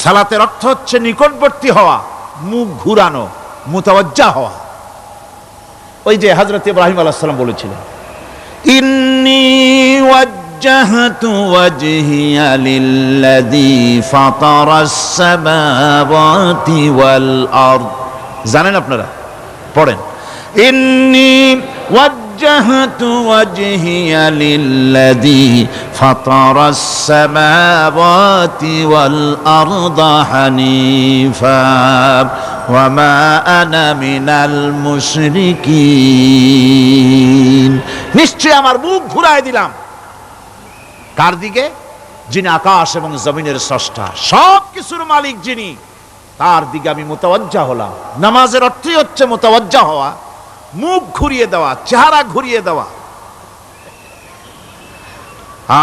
সালাতের অর্থ হচ্ছে নিকটবর্তী হওয়া, মুখ ঘুরানো, মুতাওয়াজ্জা হওয়া। ওই যে হযরত ইব্রাহিম আলাইহিস সালাম বলেছিলেন, ইন্নী ওয়াজ্জাহতু ওয়াজহিয়া লিল্লাযী ফাতারাস সামাওয়াতি ওয়াল আরদ। জানেন আপনারা? পড়েন, ইন্নী ওয়াজ্জাহতু ওয়াজহিয়া লিল্লাযী ফাতারাস সামাওয়াতি ওয়াল আরদা হানিফা ওয়া মা আনা মিনাল মুশরিকিন। নিশ্চয় আমার মুখ ঘুরায় দিলাম কার দিকে? যিনি আকাশ এবং জমিনের স্রষ্টা, সব কিছুর মালিক যিনি, তার দিকে আমি মুতাওয়াজ্জা হলাম। নামাজের অর্থই হচ্ছে মুতাওয়াজ্জা হওয়া, মুখ ঘুরিয়ে দেওয়া, চেহারা ঘুরিয়ে দেওয়া।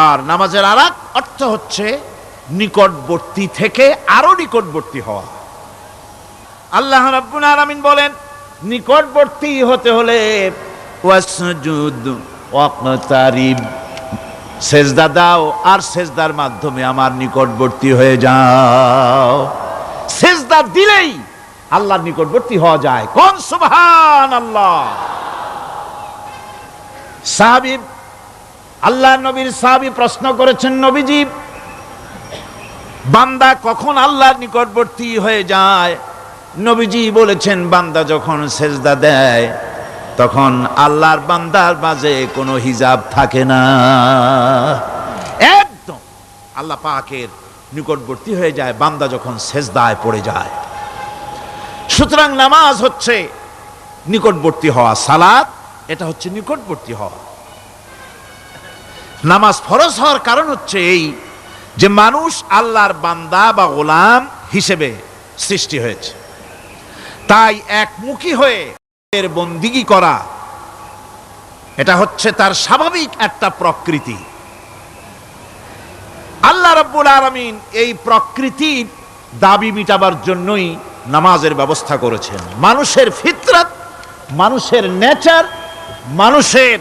আর নামাজের আরেক অর্থ হচ্ছে নিকটবর্তী থেকে আরো নিকটবর্তী হওয়া। আল্লাহ রাব্বুল আলামিন বলেন, নিকটবর্তী হতে হলে ওয়াসজুদ ওয়াকতারিব, সেজদা দাও আর সেজদার মাধ্যমে আমার নিকটবর্তী হয়ে যাও। সেজদা দিলেই আল্লাহর নিকটবর্তী হওয়া যায়। কোন সুবহানাল্লাহ। সাহাবী, আল্লাহ নবীর সাহাবী প্রশ্ন করেছেন, নবীজি, বান্দা কখন আল্লাহর নিকটবর্তী হয়ে যায়? নবীজি বলেছেন, বান্দা যখন সেজদা দেয় তখন আল্লাহর বান্দার মাঝে কোনো হিজাব থাকে না, একদম আল্লাহ পাকের নিকটবর্তী হয়ে যায় বান্দা যখন সেজদায় পড়ে যায়। সুতরাং নামাজ হচ্ছে নিকটবর্তী হওয়া, সালাত এটা হচ্ছে নিকটবর্তী হওয়া। নামাজ ফরজ হওয়ার কারণ হচ্ছে এই যে মানুষ আল্লাহর বান্দা বা গোলাম হিসেবে সৃষ্টি হয়েছে, তাই একমুখী হয়ে এর বন্দিগি করা এটা হচ্ছে তার স্বাভাবিক একটা প্রকৃতি। আল্লাহ রাব্বুল আলামিন এই প্রকৃতির দাবি মিটাবার জন্যই নামাজের ব্যবস্থা করেছেন। মানুষের ফিতরত, মানুষের নেচার, মানুষের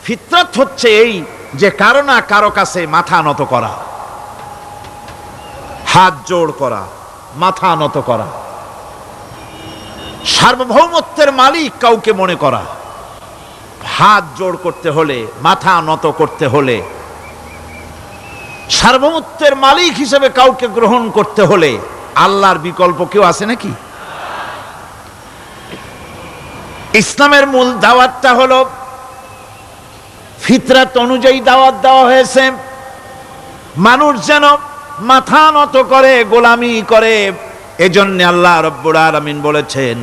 ফিতরত হচ্ছে এই যে কারো না কারো কাছে মাথা নত করা, হাত জোড় করা, মাথা নত করা, সার্বভৌমত্বের মালিক কাউকে মনে করা। হাত জোড় করতে হলে, মাথা নত করতে হলে, সার্বভৌমত্বের মালিক হিসেবে কাউকে গ্রহণ করতে হলে আল্লাহর বিকল্প কেউ আছে নাকি? ইসলামের মূল দাওয়াতটা হলো ফিতরাত অনুযায়ী দাওয়াত দেওয়া হয়েছে, মানুষ যেন মাথা নত করে, গোলামি করে। এজন্য আল্লাহ রাব্বুল আলামিন বলেছেন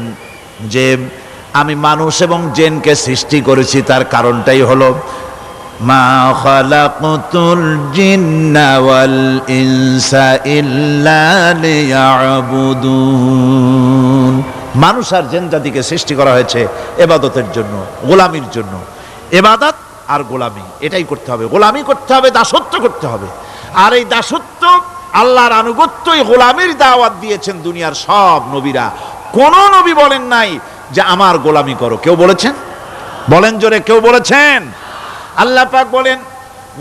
যে আমি মানুষ এবং জিনকে সৃষ্টি করেছি, তার কারণটাই হলো মা খালাকতুল জিন্না ওয়াল ইনসা ইল্লা লিয়াবুদুন। মানুষ আর জিন জাতিকে সৃষ্টি করা হয়েছে ইবাদতের জন্য, গোলামির জন্য। ইবাদত আর গোলামি এটাই করতে হবে, গোলামি করতে হবে, দাসত্ব করতে হবে। আর এই দাসত্ব, আল্লাহর আনুগত্যই গোলামির দাওয়াত দিয়েছেন দুনিয়ার সব নবীরা। কোন নবী বলেন নাই যে আমার গোলামি করো। কেউ বলেছেন? বলেন জোরে, কেউ বলেছেন? আল্লাহ পাক বলেন,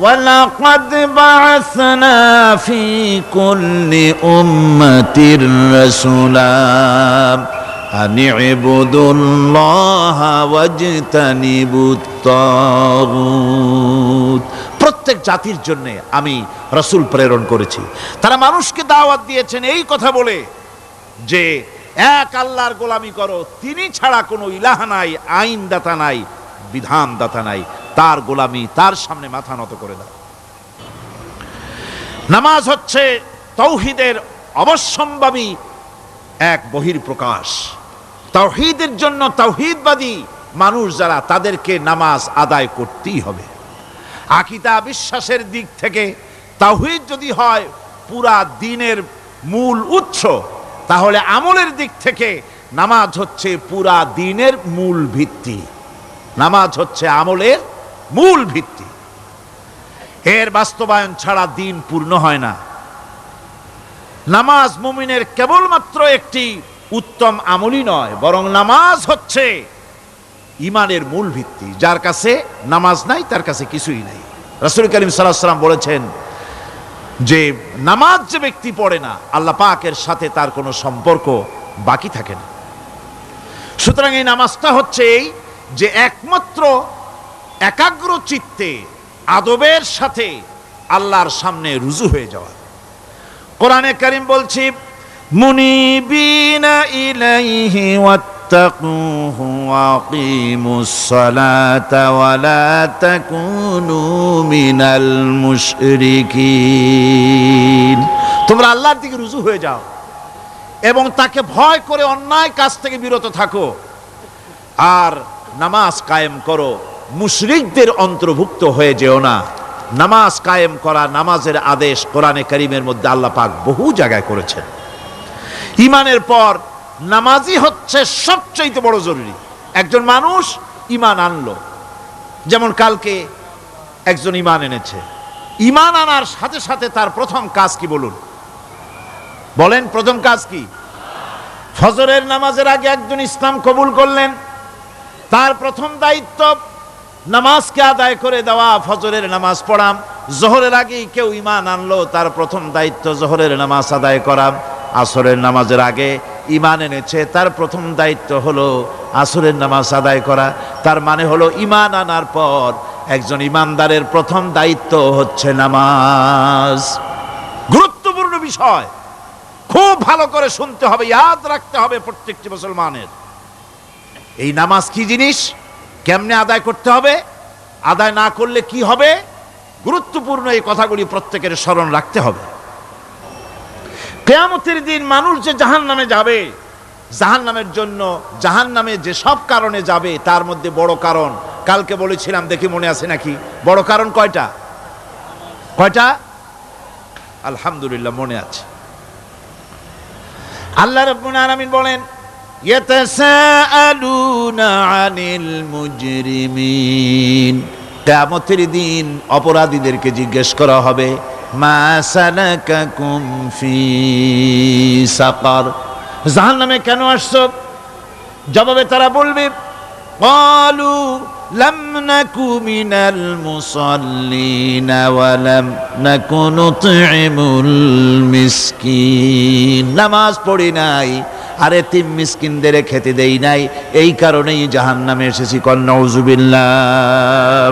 ওয়ালাকাদ বা'আসনা ফি কুল্লি উম্মাতির রাসূলা আন ইবুদুল্লাহা ওয়াজতানিবুত তাগুত। প্রত্যেক জাতির জন্য আমি রাসূল প্রেরণ করেছি, তারা মানুষকে দাওয়াত দিয়েছেন এই কথা বলে যে এক আল্লাহর গোলামি করো, তিনি ছাড়া কোনো ইলাহ নাই, আইনদাতা নাই, বিধানদাতা নাই, তার গোলামি, তার সামনে মাথা নত করে দাও। নামাজ হচ্ছে তাওহীদের অবশ্যম্ভাবী এক বহির্প্রকাশ। তাওহীদের জন্য তাওহীদবাদী মানুষ যারা, তাদেরকে নামাজ আদায় করতেই হবে। আকীদা বিশ্বাসের দিক থেকে তাওহীদ যদি হয় পুরা দ্বীনের মূল উৎস, তাহলে আমলের দিক থেকে নামাজ হচ্ছে পুরা দ্বীনের মূল ভিত্তি। নামাজ হচ্ছে আমলের মূল ভিত্তি, এর বাস্তবায়ন ছাড়া দ্বীন পূর্ণ হয় না। নামাজ মুমিনের কেবলমাত্র একটি উত্তম আমলই নয়, বরং নামাজ হচ্ছে ঈমানের মূল ভিত্তি। যার কাছে নামাজ নাই তার কাছে কিছুই নাই। রাসূল করিম সাল্লাল্লাহু আলাইহি ওয়াসাল্লাম বলেছেন, যে নামাজ যে ব্যক্তি পড়ে না, আল্লাহ পাকের সাথে তার কোনো সম্পর্ক বাকি থাকে না। সুতরাং এই নামাজটা হচ্ছে এই যে একমাত্র একাগ্র চিত্তে আদবের সাথে আল্লাহর সামনে রুজু হয়ে যাওয়া। কোরআনে কারীম বলছি, মুনিবিনা ইলাইহি ওয়াত্তাকুহু ওয়াকিমুস সালাতা ওয়া লা তাকুনু মিনাল মুশরিকিন। তোমরা আল্লাহর দিকে রুজু হয়ে যাও এবং তাকে ভয় করে অন্যায় কাজ থেকে বিরত থাকো, আর নামাজ কায়েম করো, মুশরিকদের অন্তর্ভুক্ত হয়ে যেও না। নামাজ কায়েম করা, নামাজের আদেশ কোরআনে কারীমের মধ্যে আল্লাহ পাক বহু জায়গায় করেছেন। ঈমানের পর নামাজই হচ্ছে সবচেয়ে বড় জরুরি। একজন মানুষ ঈমান আনলো, যেমন কালকে একজন ঈমান এনেছে, ঈমান আনার সাথে সাথে তার প্রথম কাজ কি বলুন? বলেন, প্রথম কাজ কি? ফজরের নামাজের আগে একজন ইসলাম কবুল করলেন, তার প্রথম দায়িত্ব নামাজকে আদায় করে দেওয়া, ফজরের নামাজ পড়াম। জোহরের আগেই কেউ ঈমান আনলো, তার প্রথম দায়িত্ব জোহরের নামাজ আদায় করা। আসরের নামাজের আগে ঈমান এনেছে, তার প্রথম দায়িত্ব হলো আসরের নামাজ আদায় করা। তার মানে হলো ঈমান আনার পর একজন ঈমানদারের প্রথম দায়িত্ব হচ্ছে নামাজ। গুরুত্বপূর্ণ বিষয়, খুব ভালো করে শুনতে হবে, ইয়াদ রাখতে হবে প্রত্যেকটি মুসলমানের। এই নামাজ কি জিনিস, কেমনে আদায় করতে হবে, আদায় না করলে কি হবে, গুরুত্বপূর্ণ এই কথাগুলি প্রত্যেকের স্মরণ রাখতে হবে। কিয়ামতের দিন মানুষ যে জাহান্নামে যাবে, জাহান্নামের জন্য, জাহান্নামে যে সব কারণে যাবে তার মধ্যে বড় কারণ কালকে বলেছিলাম, দেখি মনে আছে নাকি? বড় কারণ কয়টা? কয়টা? আলহামদুলিল্লাহ মনে আছে। আল্লাহ রাব্বুল আলামিন বলেন, ইয়াতাসাআলুনা আনিল মুজরিমিন। কিয়ামতের দিন অপরাধীদেরকে জিজ্ঞেস করা হবে, মা সালাকাকুম ফি সাকার, জাহান্নামে কেন আসছো? জবাবে তারা বলবে, ক্বালু লাম নাকু মিনাল মুসাল্লিনা ওয়া লাম নাকু নুতঈমুল মিসকিন। নামাজ পড়ি নাই আর এতিম মিসকিনদের খেতে দেই নাই, এই কারণেই জাহান্নামে এসেছি। কল নাউযুবিল্লাহ।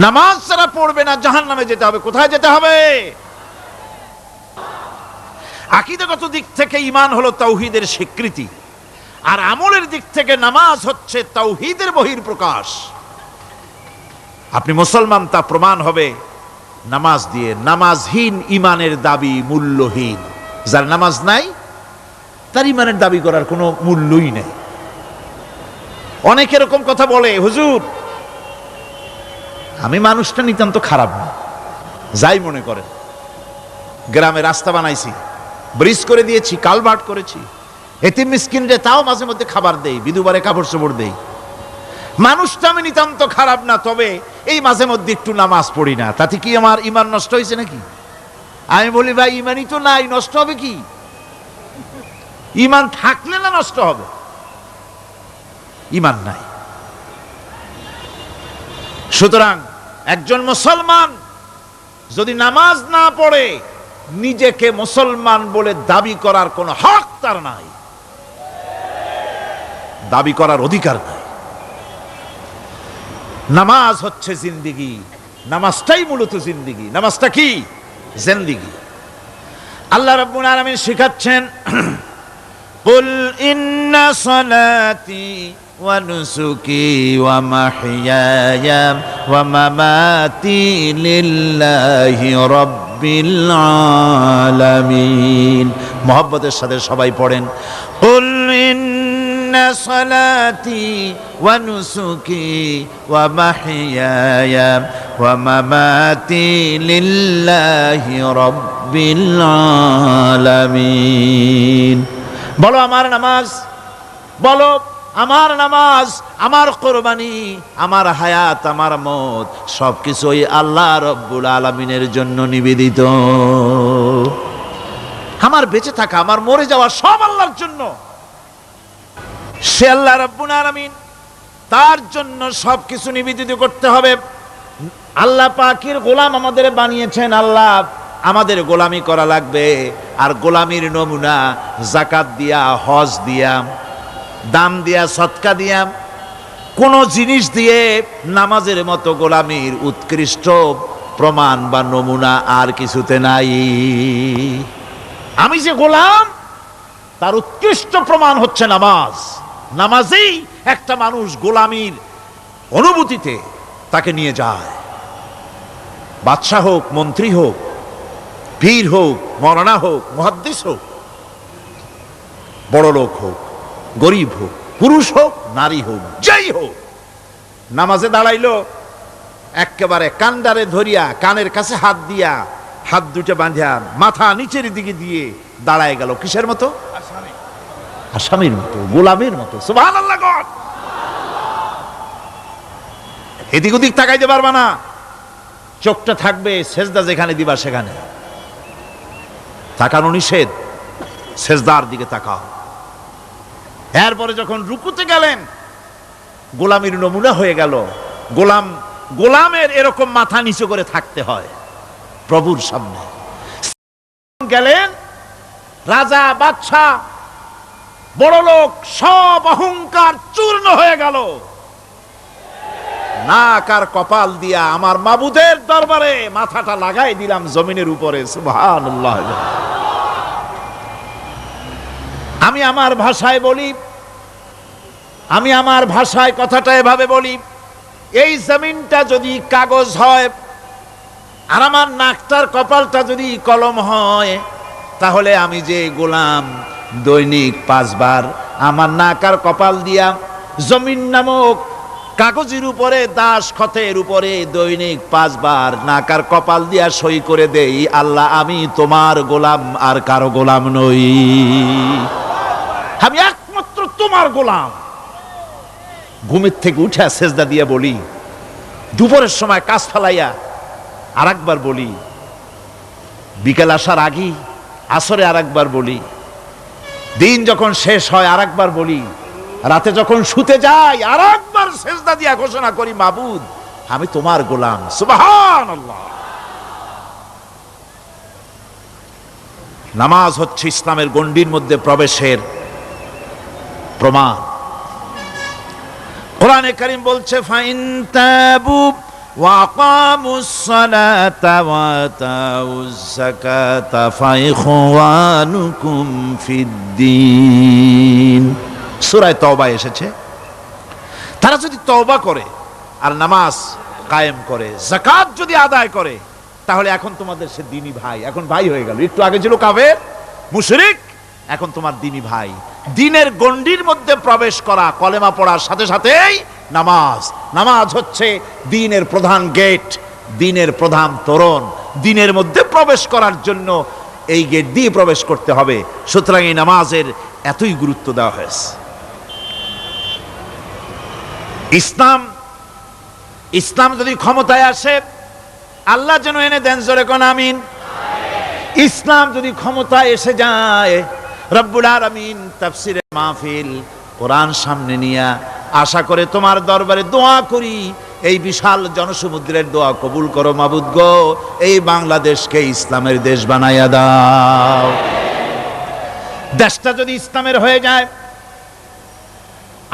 নামাজ যারা পড়বে না জাহান্নামে যেতে হবে। কোথায় যেতে হবে? আকীদাগত দিক থেকে ঈমান হলো তাওহীদের স্বীকৃতি, আর আমলের দিক থেকে নামাজ হচ্ছে তাওহীদের বহিঃপ্রকাশ। আপনি মুসলমান তা প্রমাণ হবে নামাজ দিয়ে। নামাজহীন ঈমানের দাবি মূল্যহীন। যার নামাজ নাই তার ঈমানের দাবি করার কোনো মূল্যই নেই। অনেক এরকম কথা বলে, হুজুর আমি মানুষটা নিতান্ত খারাপ না, যাই মনে করেন, গ্রামে রাস্তা বানাইছি, ব্রিজ করে দিয়েছি, কালভার্ট করেছি, এতিম মিসকিনরে তাও মাঝে মধ্যে খাবার দেই, বিধবারে কাপড় চোপড় দেই, মানুষটা আমি নিতান্ত খারাপ না, তবে এই মাঝে মধ্যে একটু নামাজ পড়ি না, তাতে কি আমার ঈমান নষ্ট হয়েছে নাকি? আমি বলি, ভাই ঈমানই তো নাই, নষ্ট হবে কি? ঈমান থাকলে না নষ্ট হবে? ঈমান নাই। সুতরাং একজন মুসলমান যদি নামাজ না পড়ে, নিজেকে মুসলমান বলে দাবি করার কোনো হক তার নাই, দাবি করার অধিকার নাই। নামাজ হচ্ছে জিন্দেগি, নামাজটাই মূলত জিন্দেগি। নামাজটা কি? জিন্দেগি। আল্লাহ রাব্বুল আলামিন শিখাচ্ছেন, কুল ইন্না সালাতি ওয়া নুসুকি ওয়া মাহইয়ায়া ওয়া মামাতি লিল্লাহি রাব্বিল আলামিন। মুহাব্বতের সাথে সবাই পড়েন, কুল ইন্না সালাতি ওয়া নুসুকি ওয়া মাহইয়ায়া ওয়া মামাতি লিল্লাহি রাব্বিল আলামিন। বলো আমার নামাজ, বলো আমার নামাজ, আমার কোরবানি, আমার হায়াত, আমার মত সবকিছুই আল্লাহ রব্বুল আলামিনের জন্য নিবেদিত। আমার বেঁচে থাকা, আমার মরে যাওয়া সব আল্লাহর জন্য। সে আল্লাহ রব্বুল আলামিন, তার জন্য সবকিছু নিবেদিত করতে হবে। আল্লাহ পাকের গোলাম আমাদের বানিয়েছেন, আল্লাহ আমাদের গোলামি করা লাগবে। আর গোলামির নমুনা যাকাত দিয়া, হজ দিয়া, দান দিয়া, সদকা দিয়া, কোন জিনিস দিয়ে নামাজের মতো গোলামির উৎকৃষ্ট প্রমাণ বা নমুনা আর কিছুতে নাই। আমি যে গোলাম তার উৎকৃষ্ট প্রমাণ হচ্ছে নামাজ। নামাজেই একটা মানুষ গোলামির অনুভূতিতে তাকে নিয়ে যায়। বাদশাহ হোক, মন্ত্রী হোক, পীর হোক, মৌলানা হোক, মুহাদ্দিস হোক, বড় লোক হোক, গরিব হোক, পুরুষ হোক, নারী হোক, যাই হোক, নামাজে দাঁড়াইলো, একেবারে কান্ডারে ধরিয়া কানের কাছে হাত দিয়া, হাত দুটো বাঁধিয়া মাথা নিচের দিকে দিয়ে দাঁড়ায় গেল। কিসের মতো? আসামির মতো, গোলামের মতো। সুবহানাল্লাহ। এদিক ওদিক তাকাইতে পারবা না, চোখটা থাকবে সেজদা যেখানে দিবা সেখানে। তাকানো নিষেধ, সেজদার দিকে তাকাও। এরপরে যখন রুকুতে গেলেন, গোলামির নমুনা হয়ে গেল। গোলামের এরকম মাথা নিচু করে থাকতে হয় প্রভুর সামনে। গেলেন রাজা, বাদশাহ, বড় লোক, সব অহংকার চূর্ণ হয়ে গেল। নাক আর কপাল দিয়া আমার মাবুদের দরবারে মাথাটা লাগাই দিলাম জমিনের উপরে। সুবহানাল্লাহ। আমি আমার ভাষায় বলি, আমি আমার ভাষায় কথাটা এভাবে বলি, এই জমিনটা যদি কাগজ হয় আর আমার নাকটার কপালটা যদি কলম হয়, তাহলে আমি যে গোলাম দৈনিক 5 বার আমার নাক আর কপাল দিয়া জমিন নামক কাগজের উপরে, দাস খতের উপরে দৈনিক 5 বার নাক আর কপাল দিয়া সই করে দেই, আল্লাহ আমি তোমার গোলাম আর কারো গোলাম নই, আমি একমাত্র তোমার গোলাম। ঘুমের থেকে উঠে সেজদা দিয়া বলি, দুপুরের সময় কাজ ফেলাইয়া আর একবার বলি, বিকেল আসার আগেই আসরে আর একবার বলি, দিন যখন শেষ হয় আর একবার বলি, রাতে যখন শুতে যাই আর একবার সেজদা দিয়া ঘোষণা করি, মাবুদ আমি তোমার গোলাম। সুবহানাল্লাহ। নামাজ হচ্ছে ইসলামের গণ্ডির মধ্যে প্রবেশের প্রমাণ। কোরআনে কারীম বলছে, ফাইন তাবু ওয়া আকামুস সালাতা ওয়া আতাউজ যাকাতা ফাইখওয়ানুকুম ফিদ্দীন। সূরা তওবা এসেছে, তারা যদি তওবা করে আর নামাজ কায়েম করে, যাকাত যদি আদায় করে, তাহলে এখন তোমাদের সে দ্বীনি ভাই, এখন ভাই হয়ে গেল। একটু আগে ছিল কাফের, মুশরিক, এখন তোমার দ্বীনি ভাই। দ্বীনের গণ্ডির মধ্যে প্রবেশ করা, কলেমা পড়ার সাথে সাথেই নামাজ। নামাজ হচ্ছে দ্বীনের প্রধান গেট, দ্বীনের প্রধান তোরণ। দ্বীনের মধ্যে প্রবেশ করার জন্য এই গেট দিয়ে প্রবেশ করতে হবে। সুতরাং এই নামাজের এতই গুরুত্ব দেওয়া হয়েছে। ইসলাম যদি ক্ষমতায় আসে, আল্লাহ যেন এনে দেন, জোরে কোন আমিন। ইসলাম যদি ক্ষমতায় এসে যায়, রব্বুল আলামিন তাফসিরে মাহফিল, কোরআন সামনে নিয়ে আশা করে তোমার দরবারে দোয়া করি, এই বিশাল জনসমুদ্রের দোয়া কবুল করো মাবুদ গো, এই বাংলাদেশকে ইসলামের দেশ বানাইয়া দাও। দেশটা যদি ইসলামের হয়ে যায়,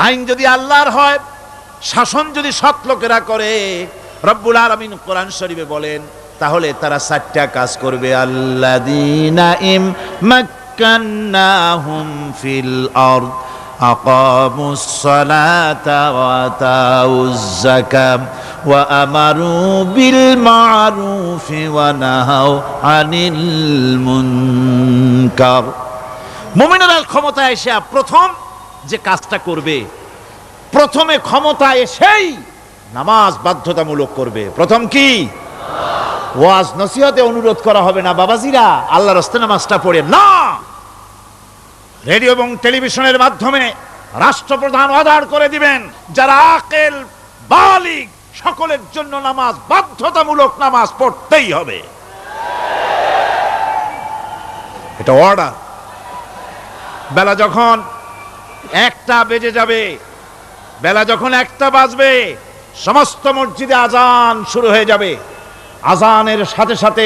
আইন যদি আল্লাহর হয়, শাসন যদি সৎ লোকেরা করে, রব্বুল আলামিন কোরআন শরীফে বলেন, তাহলে তারা 4টা কাজ করবে। আল্লাযীনা মাক্কান্নাহুম ফিল আরদ আকামুস সালাতা ওয়া আতাউজ যাকাত ওয়া আমারু বিল মা'রুফি ওয়া নাহাউ আনিল মুনকার। মুমিনেরা ক্ষমতায় এসে প্রথম যে কাজটা করবে, প্রথমে ক্ষমতা এসেই নামাজ বাধ্যতামূলক করবে। প্রথম কি? ওয়াজ নসিহতে অনুরোধ করা হবে না, বাবাজিরা আল্লাহর রাস্তায় নামাজটা পড়ে না। রেডিও এবং টেলিভিশনের মাধ্যমে রাষ্ট্রপ্রধান অর্ডার করে দিবেন, যারা আকেল বালিগ সকলের জন্য নামাজ বাধ্যতামূলক, নামাজ পড়তেই হবে, এটা অর্ডার। বেলা যখন 1টা বেজে যাবে, বেলা যখন 1টা বাজবে, সমস্ত মসজিদে আজান শুরু হয়ে যাবে। আজানের সাথে সাথে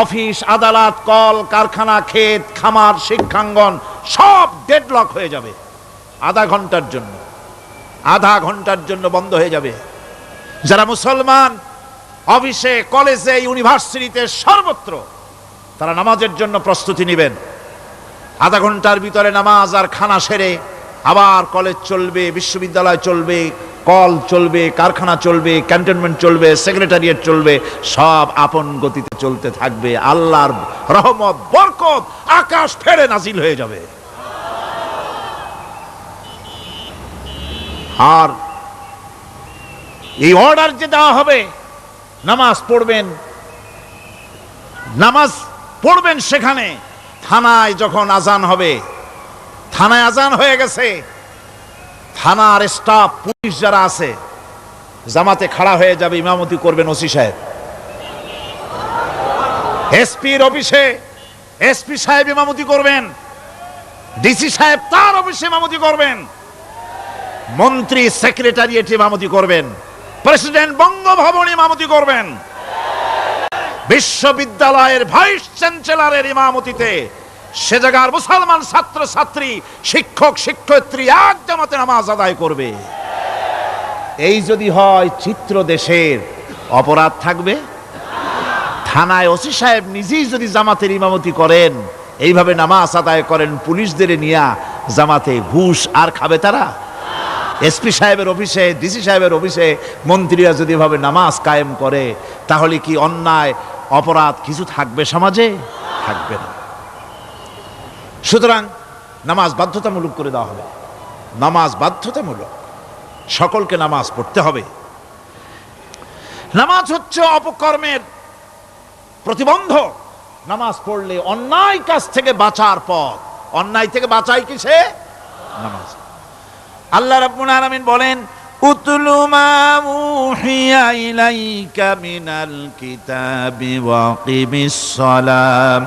অফিস, আদালত, কল কারখানা, ক্ষেত খামার, শিক্ষাঙ্গন সব ডেডলক হয়ে যাবে। আধা ঘন্টার জন্য বন্ধ হয়ে যাবে। যারা মুসলমান অফিসে, কলেজে, ইউনিভার্সিটিতে, সর্বত্র তারা নামাজের জন্য প্রস্তুতি নেবেন। আধা ঘন্টার ভিতরে নামাজ আর খানা সেরে আবার কলেজ চলবে, বিশ্ববিদ্যালয় চলবে, কল চলবে, কারখানা চলবে, ক্যান্টনমেন্ট চলবে, সেক্রেটারিয়েট চলবে, সব আপন গতিতে চলতে থাকবে। আল্লাহর রহমত, বরকত আকাশ ফেড়ে নাজিল হয়ে যাবে। আর এই অর্ডার যে দেওয়া হবে, নামাজ পড়বেন সেখানে। থানায় যখন আজান হবে, থানায় আজান হয়ে গেছে, থানার স্টাফ, পুলিশ যারা আছে জামাতে খাড়া হয়ে যাবে, ইমামতি করবেন ওসি সাহেব। এসপির অফিসে এসপি সাহেব ইমামতি করবেন, ডিসি সাহেব তার অফিসে ইমামতি করবেন, মন্ত্রী সেক্রেটারিয়েট ইমামতি করবেন, প্রেসিডেন্ট বঙ্গভবনে ইমামতি করবেন, বিশ্ববিদ্যালয়ের ভাইস চ্যান্সেলরের ইমামতিতে সে জায়গার মুসলমান ছাত্র ছাত্রী, শিক্ষক শিক্ষয়িত্রী এক জামাতে নামাজ আদায় করবে। এই যদি হয় চিত্র দেশের, অপরাধ থাকবে? থানায় ওসি সাহেব নিজেই যদি জামাতের ইমামতি করেন, এইভাবে নামাজ আদায় করেন পুলিশদের নিয়ে জামাতে, ঘুষ আর খাবে তারা? এসপি সাহেবের অফিসে, ডিসি সাহেবের অফিসে মন্ত্রীরা যদি এভাবে নামাজ কায়েম করে, তাহলে কি অন্যায় অপরাধ কিছু থাকবে সমাজে? থাকবে না। সুতরাং নামাজ বাধ্যতামূলক করে দেওয়া হবে। নামাজ বাধ্যতামূলক, সকলকে নামাজ পড়তে হবে। নামাজ হচ্ছে অপকর্মের প্রতিবন্ধক। নামাজ পড়লে অন্যায় কাজ থেকে বাঁচার পথ। অন্যায় থেকে বাঁচাই কিসে? নামাজ। আল্লাহ রাব্বুল আলামিন বলেন, উতলু মা উহিয়া ইলাইকা মিনাল কিতাবি ওয়া কিমিস সালাম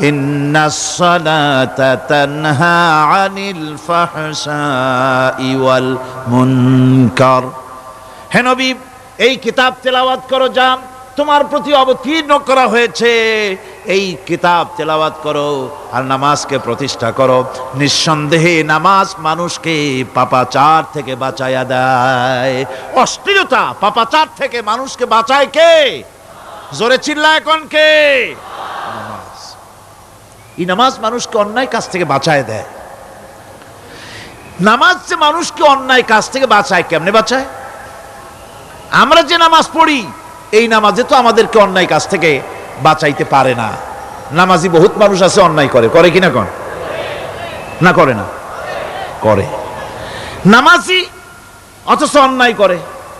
ইন্নাস সালাতা তানহা আনিল ফাহশাই ওয়াল মুনকার। হে নবী, এই কিতাব তেলাওয়াত করো, যা তোমার প্রতি অবতীর্ণ করা হয়েছে, এই কিতাব তেলাওয়াত করো আর নামাজকে প্রতিষ্ঠা করো। নিঃসন্দেহে নামাজ মানুষকে পাপাচার থেকে বাঁচায়া দেয়। অশ্লীলতা, পাপাচার থেকে মানুষকে বাঁচায় কে? জোরে চিল্লায় কোন কে? নামাজ। এই নামাজ মানুষকে অন্যায় কাজ থেকে বাঁচায় দেয়। নামাজ যে মানুষকে অন্যায় কাজ থেকে বাঁচায়, কেমনে বাঁচায়? আমরা যে নামাজ পড়ি, এই নামাজে তো আমাদেরকে অন্যায় কাজ থেকে বাঁচাইতে পারে না। নামাজি বহুত মানুষ আছে অন্যায় করে, করে কিনা কোন? না করে না? করে। নামাজি অথচ অন্যায় করে।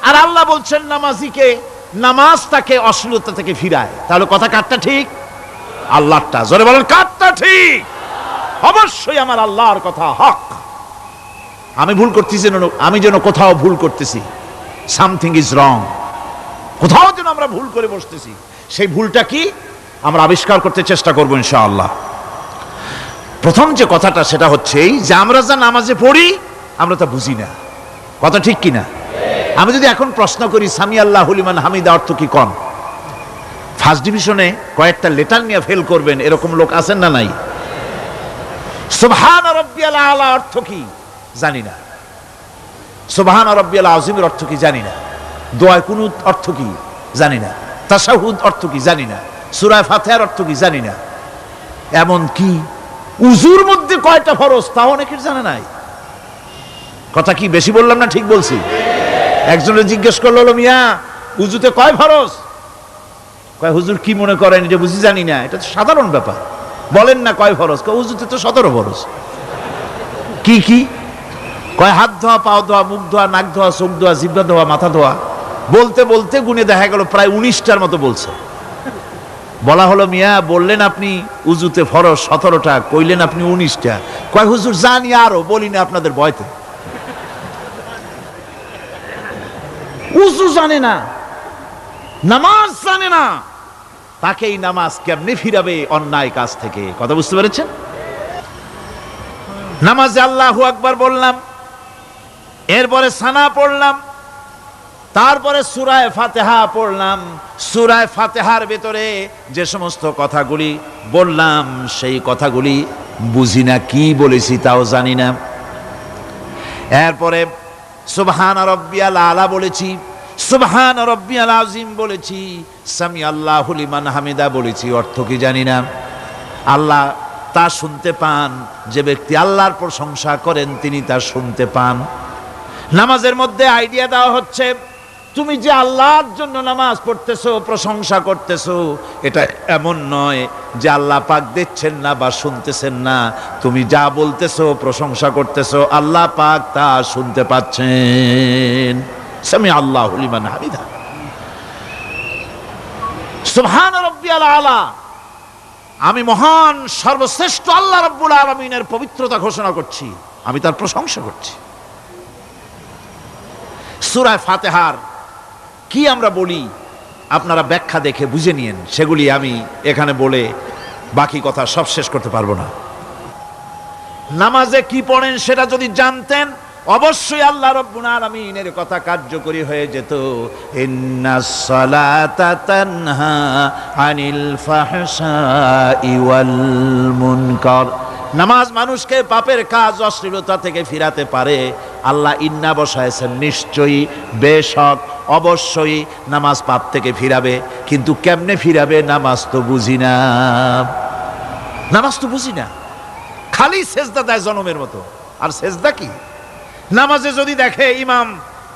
আর আল্লাহ বলছেন নামাজিকে, নামাজ তাকে অশ্লীলতা থেকে ফিরায়। তাহলে কথা কারটা ঠিক? আল্লাহরটা। জোরে বলেন, কারটা ঠিক? অবশ্যই আমার আল্লাহর কথা হক। আমি ভুল করতেছি, আমি যেন কোথাও ভুল করতেছি, সামথিং ইজ রং, কোথাও যেন আমরা ভুল করে বসতেছি, সেই ভুলটা কি আমরা আবিষ্কার করতে চেষ্টা করবো ইনশাআল্লাহ। প্রথম যে কথাটা সেটা হচ্ছে এই যে আমরা যা নামাজে পড়ি আমরা তা বুঝি না। কথা ঠিক কিনা? আমি যদি এখন প্রশ্ন করি সামি আল্লাহু লিমান হামিদা অর্থ কি কোন, ফার্স্ট ডিভিশনে কয়েকটা লেটার নিয়ে ফেল করবেন এরকম লোক আছেন না নাই? সুবহান রাব্বিয়াল আলা অর্থ কি জানি না, সুবহান রাব্বিয়াল আযীমের অর্থ কি জানি না, দোয়া কুনুত অর্থ কি জানি না, তাশাহুদ অর্থ কি জানি না, সূরা ফাতিহার অর্থ কি জানি না। এমন কি উজুর মধ্যে কয়টা ফরজ তা অনেকের জানা নাই। কথা কি বেশি বললাম না ঠিক বলছি? একজনের জিজ্ঞেস করলো, মিয়া উজুতে কয় ফরজ? কয় হুজুর কি মনে করেন এটা বুঝি জানি না, এটা তো সাধারণ ব্যাপার, বলেন না কয় ফরজ? কয় উজুতে তো 17 ফরজ। কি কি? কয় হাত ধোয়া, পাও ধোয়া, মুখ ধোয়া, নাক ধোয়া, চোখ ধোয়া, জিহ্বা ধোয়া, মাথা ধোয়া। বলতে বলতে গুনে দেখা গেল প্রায় 19টার মতো বলছে। বলা হলো, মিয়া বললেন আপনি উজুতে ফরজ 17টা, কইলেন আপনি 19টা। কয় হুজুর জানি আরো, বলি না আপনাদের ভয়তে। উজু জানে না, নামাজ জানে না, তাকে এই নামাজ কেমনে ফিরাবে অন্যায় কাজ থেকে? কথা বুঝতে পেরেছেন? নামাজে আল্লাহু আকবার বললাম, এরপরে সানা পড়লাম, তারপরে সূরা ফাতিহা পড়লাম। সূরা ফাতিহার ভিতরে যে সমস্ত কথাগুলি বললাম সেই কথাগুলি বুঝি না, কি বলেছি তাও জানি না। এরপরে সুবহান রাব্বিয়াল আলা বলেছি, সুবহান রাব্বিয়াল আযীম বলেছি, সামি আল্লাহু লিমান হামিদা বলেছি, অর্থ কি জানি না। আল্লাহ তা শুনতে পান, যে ব্যক্তি আল্লাহর প্রশংসা করেন তিনি তা শুনতে পান। নামাজের মধ্যে আইডিয়া দেওয়া হচ্ছে, তুমি যে আল্লাহর জন্য নামাজ পড়তেছো, প্রশংসা করতেছো, এটা এমন নয় যে আল্লাহ পাক দেখছেন না বা শুনতেছেন না। তুমি যা বলতেছো, প্রশংসা করতেছো, আল্লাহ পাক তা শুনতে পাচ্ছেন। সামি আল্লাহু লিমান হামিদা। সুবহান রাব্বিয়াল আলা, আমি মহান সর্বশ্রেষ্ঠ আল্লাহ রাব্বুল আলামিনের পবিত্রতা ঘোষণা করছি, আমি তার প্রশংসা করছি। সূরা ফাতিহার কি আমরা বলি আপনারা ব্যাখ্যা দেখে বুঝে নিয়েন, সেগুলি আমি এখানে বলে বাকি কথা সব শেষ করতে পারবো না। নামাজে কি পড়েন সেটা যদি জানতেন, অবশ্যই আল্লাহ রাব্বুল আলামিনের কথা কার্যকরী হয়ে যেত। ইন্নাস সালাতা তানহা আনিল ফাহশাই ওয়াল মুনকার, নামাজ মানুষকে পাপের কাজ, অশ্লীলতা থেকে ফিরাতে পারে। আল্লাহ ইন্না বসায়ছেন, নিশ্চয়ই, বেশক, অবশ্যই নামাজ পাপ থেকে ফিরাবে। কিন্তু কেমনে ফিরাবে নামাজ তো বুঝি না, নামাজ তো বুঝি না। খালি সেজদা দেয় জনমের মতো, আর সেজদা কি? নামাজে যদি দেখে ইমাম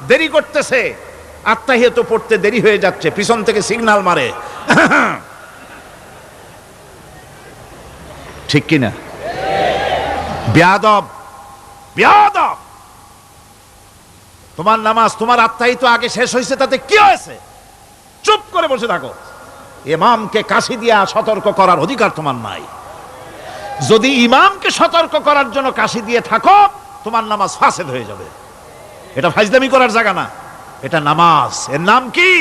দেরি করতেছে, আত্তাহিয়াত পড়তে দেরি হয়ে যাচ্ছে, পিছন থেকে সিগন্যাল মারে, ঠিক কিনা? বেয়াদব, বেয়াদব। তোমার নামাজ, তোমার আত্তাহিয়াত আগে শেষ হয়েছে, তাতে কি হয়েছে? চুপ করে বসে থাকো। ইমামকে কাশি দিয়া সতর্ক করার অধিকার তোমার নাই। যদি ইমামকে সতর্ক করার জন্য কাশি দিয়ে থাকো, তোমার নামাজ ফাসেদ হয়ে যাবে। এটা ফাজলামি করার জায়গা না, এটা নামাজ। এর নাম কি?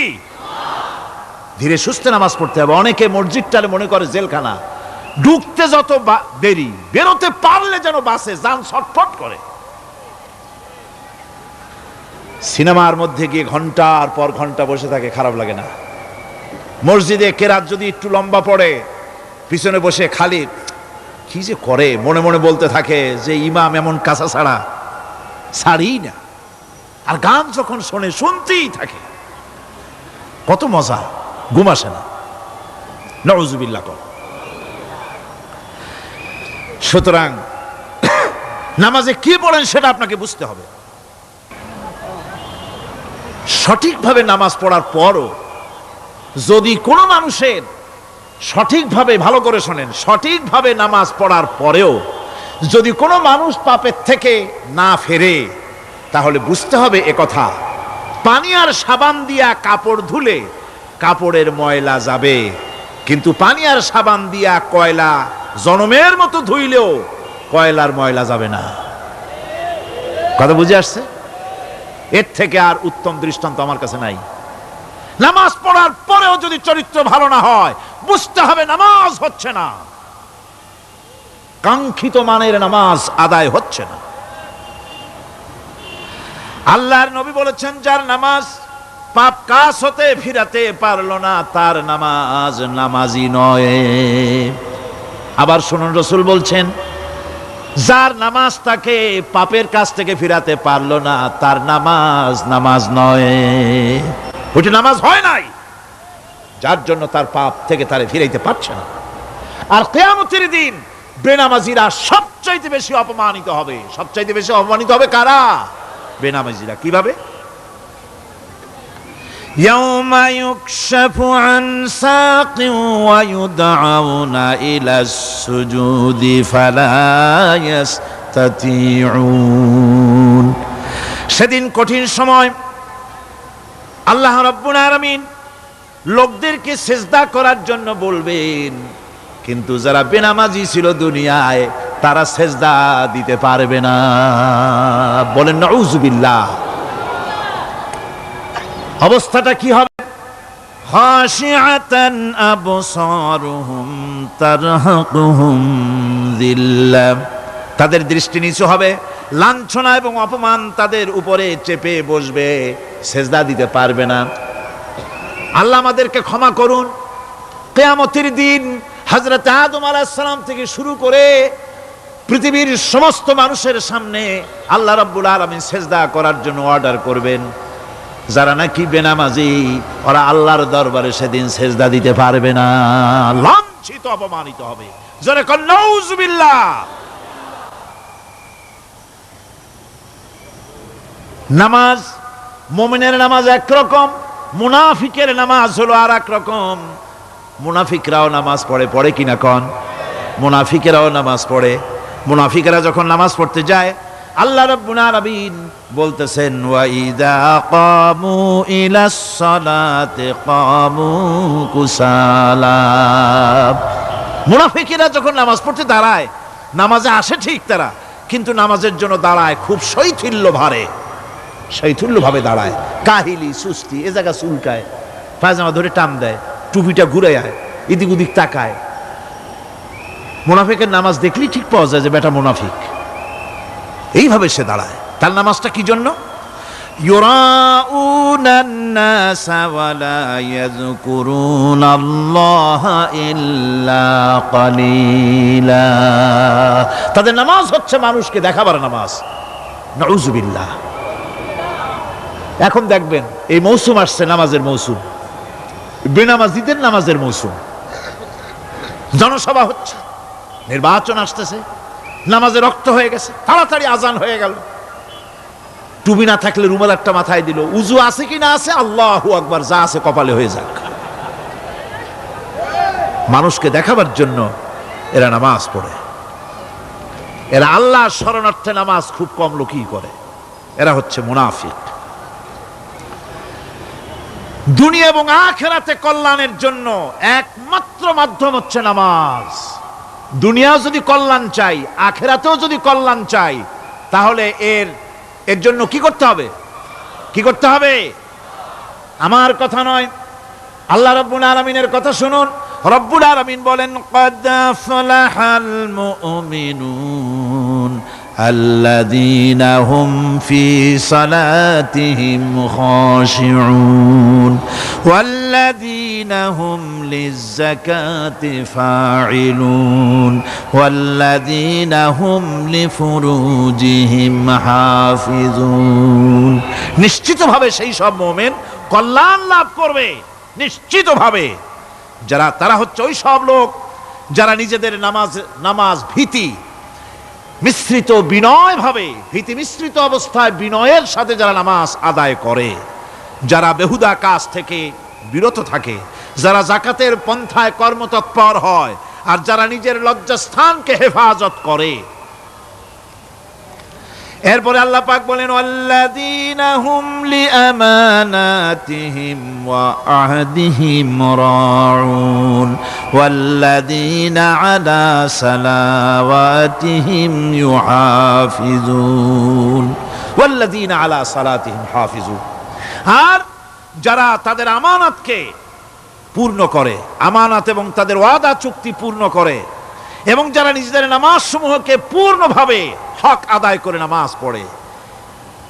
ধীরে সুস্থে নামাজ পড়তে হবে। অনেকে মসজিদটারে মনে করে জেলখানা, ঢুকতে যত দেরি, বেরোতে পারলে যেন বাসে যান ছটফট করে। সিনেমার মধ্যে গিয়ে ঘন্টার পর ঘন্টা বসে থাকে, খারাপ লাগে না? মসজিদে কেরাত যদি একটু লম্বা পড়ে, পিছনে বসে খালি কি যে করে মনে মনে বলতে থাকে যে ইমাম এমন কাঁচা ছাড়া ছাড়ি না। আর গান যখন শোনে শুনতেই থাকে, কত মজা, ঘুম আসে না। নাউযুবিল্লাহ। সুতরাং নামাজে কি পড়েন সেটা আপনাকে বুঝতে হবে। সঠিকভাবে নামাজ পড়ার পরও যদি কোনো মানুষের সঠিকভাবে, ভালো করে শোনেন, সঠিকভাবে নামাজ পড়ার পরেও যদি কোনো মানুষ পাপের থেকে না ফেরে, তাহলে বুঝতে হবে একথা, পানি আর সাবান দিয়া কাপড় ধুলে কাপড়ের ময়লা যাবে, কিন্তু পানি আর সাবান দিয়া কয়লা জনমের মতো ধুইলেও কয়লার ময়লা যাবে না। কথা বুঝে আসছে? এর থেকে আর উত্তম দৃষ্টান্ত আমার কাছে নাই। নামাজ পড়ার পরেও যদি চরিত্র ভালো না হয়, বুঝতে হবে নামাজ হচ্ছে না, কাঙ্ক্ষিত মানের নামাজ আদায় হচ্ছে না। আল্লাহর নবী বলেছেন, যার নামাজ পাপ কাজ হতে ফিরাতে পারলো না, তার নামাজ নামাজি নয়। আবার শুনুন, রাসূল বলছেন, যার নামাজ তাকে পাপের কাজ থেকে ফিরাতে পারলো না, তার নামাজ নামাজ নয়। ওইটা নামাজ হয় নাই, যার জন্য তার পাপ থেকে তারে ফিরাইতে পারছে না। আর কিয়ামতের দিন বেনামাজিরা সবচাইতে বেশি অপমানিত হবে। সবচাইতে বেশি অপমানিত হবে কারা? বেনামাজিরা। কিভাবে? ইয়াউমা ইউকশাফু আন সাকিন ওয়া ইউদআউনা ইলাস সুজুদি ফালা ইস্তাতিউন। সেদিন কঠিন সময়, আল্লাহ রাব্বুল আলামিন লোকদেরকে সিজদা করার জন্য বলবেন, কিন্তু যারা বেনামাজি ছিল দুনিয়ায়, তারা সিজদা দিতে পারবে না। বলেন নাউযুবিল্লাহ। অবস্থাটা কি হবে? খাশিআতান আবসারুহুম তারহাকুহুম যিল্লাহ, তাদের দৃষ্টি নিচু হবে, লাঞ্ছনা এবং অপমান তাদের উপরে চেপে বসবে, সেজদা দিতে পারবে না। আল্লাহ আমাদেরকে ক্ষমা করুন। কিয়ামতের দিন হযরত আদম আলাইহিস সালাম থেকে শুরু করে পৃথিবীর সমস্ত মানুষের সামনে আল্লাহ রাব্বুল আলামিন সেজদা করার জন্য অর্ডার করবেন। যারা নাকি বেনামাজি ওরা আল্লাহর দরবারে সেদিন সেজদা দিতে পারবে না, লাঞ্ছিত অপমানিত হবে। জোরে কোন নাউজুবিল্লাহ। নামাজ, মুমিনের নামাজ একরকম, মুনাফিকের নামাজ হলো আর এক রকম। মুনাফিকরাও নামাজ পড়ে, পড়ে কিনা কন? মুনাফিকেরাও নামাজ পড়ে। মুনাফিকেরা যখন নামাজ পড়তে যায় আল্লাহ রাব্বুল আলামিন বলতেছেন ওয়া ইযা কামু ইলাস সালাতি কামু কুসালা। মুনাফিকেরা যখন নামাজ পড়তে দাঁড়ায়, নামাজে আসে ঠিক তারা, কিন্তু নামাজের জন্য দাঁড়ায় খুব শৈথিল্য ভারে, শৈথিল্যভাবে দাঁড়ায়, কাহিলি সুস্তি, এ জায়গা চুলকায়, পায়জামা ধরে টান দেয়, টুপিটা ঘুরে আয়, এদিক ওদিক তাকায়। মুনাফিকের নামাজ দেখলেই ঠিক পাওয়া যায় যে বেটা মুনাফিক। এইভাবে সে দাঁড়ায়। তার নামাজটা কি জন্য? ইউরাউনান নাসা ওয়া লা ইয়াযকুরুনাল্লাহা ইল্লা কালিলা। তাদের নামাজ হচ্ছে মানুষকে দেখাবার নামাজ। নাউযুবিল্লাহ। এখন দেখবেন এই মৌসুম আসছে, নামাজের মৌসুম, বেনামাজিদের নামাজের মৌসুম। জনসভা হচ্ছে, নির্বাচন আসতেছে, নামাজে রক্ত হয়ে গেছে, তাড়াতাড়ি আজান হয়ে গেল। টুপি না থাকলে রুমাল একটা মাথায় দিল, উজু আছে কি না আছে, আল্লাহু আকবার, যা আছে কপালে হয়ে যাক। মানুষকে দেখাবার জন্য এরা নামাজ পড়ে। এরা আল্লাহর শরণার্থে নামাজ খুব কম লোকই করে। এরা হচ্ছে মুনাফিক। দুনিয়া এবং আখিরাতে কল্যাণের জন্য একমাত্র মাধ্যম হচ্ছে নামাজ। দুনিয়াও যদি কল্যাণ চাই, আখিরাতেও যদি কল্যাণ চাই, তাহলে এর জন্য কি করতে হবে? কি করতে হবে? আমার কথা নয়, আল্লাহ রাব্বুল আলামিনের কথা শুনুন। রব্বুল আলামিন বলেন ক্বাদ আফলাহাল মুমিনুন আল্লাযীনা হুম ফি সালাতিহিম খাশিউন ওয়াল্লাযীনা হুম লিয-যাকাতি ফাঈলুন ওয়াল্লাযীনা হুম লিফুরুজিহিম হাফিজুন। নিশ্চিতভাবে সেই সব মুমিন কল্যাণ লাভ করবে, নিশ্চিতভাবে। তারা হচ্ছে ওই সব লোক যারা নিজেদের নামাজ ভীতি মিশ্রিত বিনয় ভাবে, ভীতি মিশ্রিত অবস্থায় বিনয়ের সাথে যারা নামাজ আদায় করে, যারা বেহুদা কাজ থেকে বিরত থাকে, যারা যাকাতের পন্থায় কর্মতৎপর হয়, আর যারা নিজের লজ্জাস্থানকে হেফাজত করে। এরপরে আল্লাহ পাক বলেন ওয়াল্লাযীনা হুম লিআমানাতিহিম ওয়া আহদিহিম রাউন ওয়াল্লাযীনা আলা সালাওয়াতিহিম ইউহাফিজুন ওয়াল্লাযীনা আলা সালাতিহিম হাফিজুন। আর যারা তাদের আমানতকে পূর্ণ করে, আমানত এবং তাদের ওয়াদা চুক্তি পূর্ণ করে, এবং যারা নিজেদের নামাজ সমূহকে পূর্ণভাবে হক আদায় করে নামাজ পড়ে,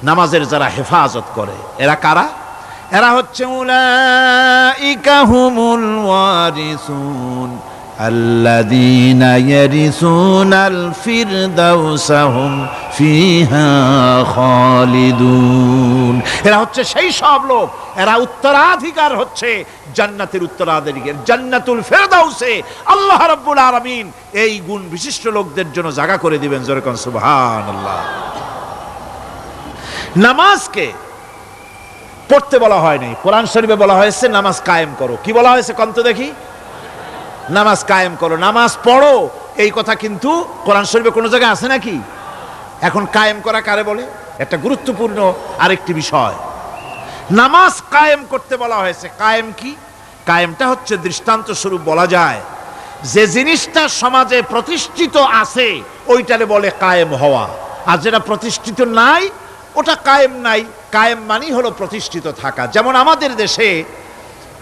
নামাজের যারা হেফাজত করে, এরা কারা? এরা হচ্ছে উলাইকা হুমুল ওয়ারিসুন আল্লাযীনা ইয়ারিসুনাল ফিরদাউসা হুম ফিহা খালিদুন। এরা হচ্ছে সেই সব লোক, এরা উত্তরাধিকার হচ্ছে জান্নাতের উত্তরাধিকার, জান্নাতুল ফিরদাউসে আল্লাহ রাব্বুল আলামিন এই গুণ বিশিষ্ট লোকদের জন্য জায়গা করে দিবেন। জোরে কোন সুবহানাল্লাহ। নামাজকে পড়তে বলা হয়নি, কোরআন শরীফে বলা হয়েছে নামাজ কায়েম করো। কি বলা হয়েছে কোন তো দেখি? নামাজ কায়েম করো, নামাজ পড়ো। এই কথা কিন্তু কোরআন শরীফে কোনো জায়গায় আছে নাকি? এখন কায়েম করা কারে বলে? একটা গুরুত্বপূর্ণ আরেকটি বিষয়। নামাজ কায়েম করতে বলা হয়েছে। কায়েম কি? কায়েমটা হচ্ছে দৃষ্টান্ত স্বরূপ বলা যায় যে জিনিসটা সমাজে প্রতিষ্ঠিত আছে ওইটারে বলে কায়েম হওয়া, আর যেটা প্রতিষ্ঠিত নাই ওটা কায়েম নাই। কায়েম মানেই হলো প্রতিষ্ঠিত থাকা। যেমন আমাদের দেশে,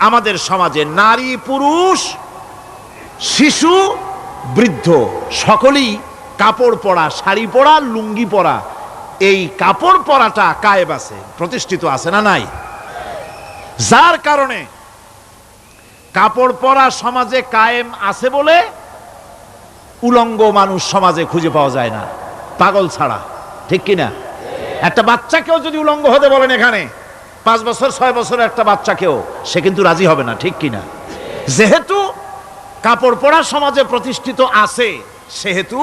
আমাদের সমাজে নারী পুরুষ শিশু বৃদ্ধ সকলেই কাপড় পরা, শাড়ি পরা, লুঙ্গি পরা, এই কাপড় পরাটা কায়েম আছে, প্রতিষ্ঠিত আছে না নাই? যার কারণে কাপড় পরা সমাজে কায়েম আছে বলে উলঙ্গ মানুষ সমাজে খুঁজে পাওয়া যায় না, পাগল ছাড়া। ঠিক কিনা? একটা বাচ্চাকেও যদি উলঙ্গ হতে বলেন এখানে, 5 বছর 6 বছরের একটা বাচ্চাকেও, সে কিন্তু রাজি হবে না। ঠিক কিনা? যেহেতু কাপড় পরা সমাজে প্রতিষ্ঠিত আছে, সেহেতু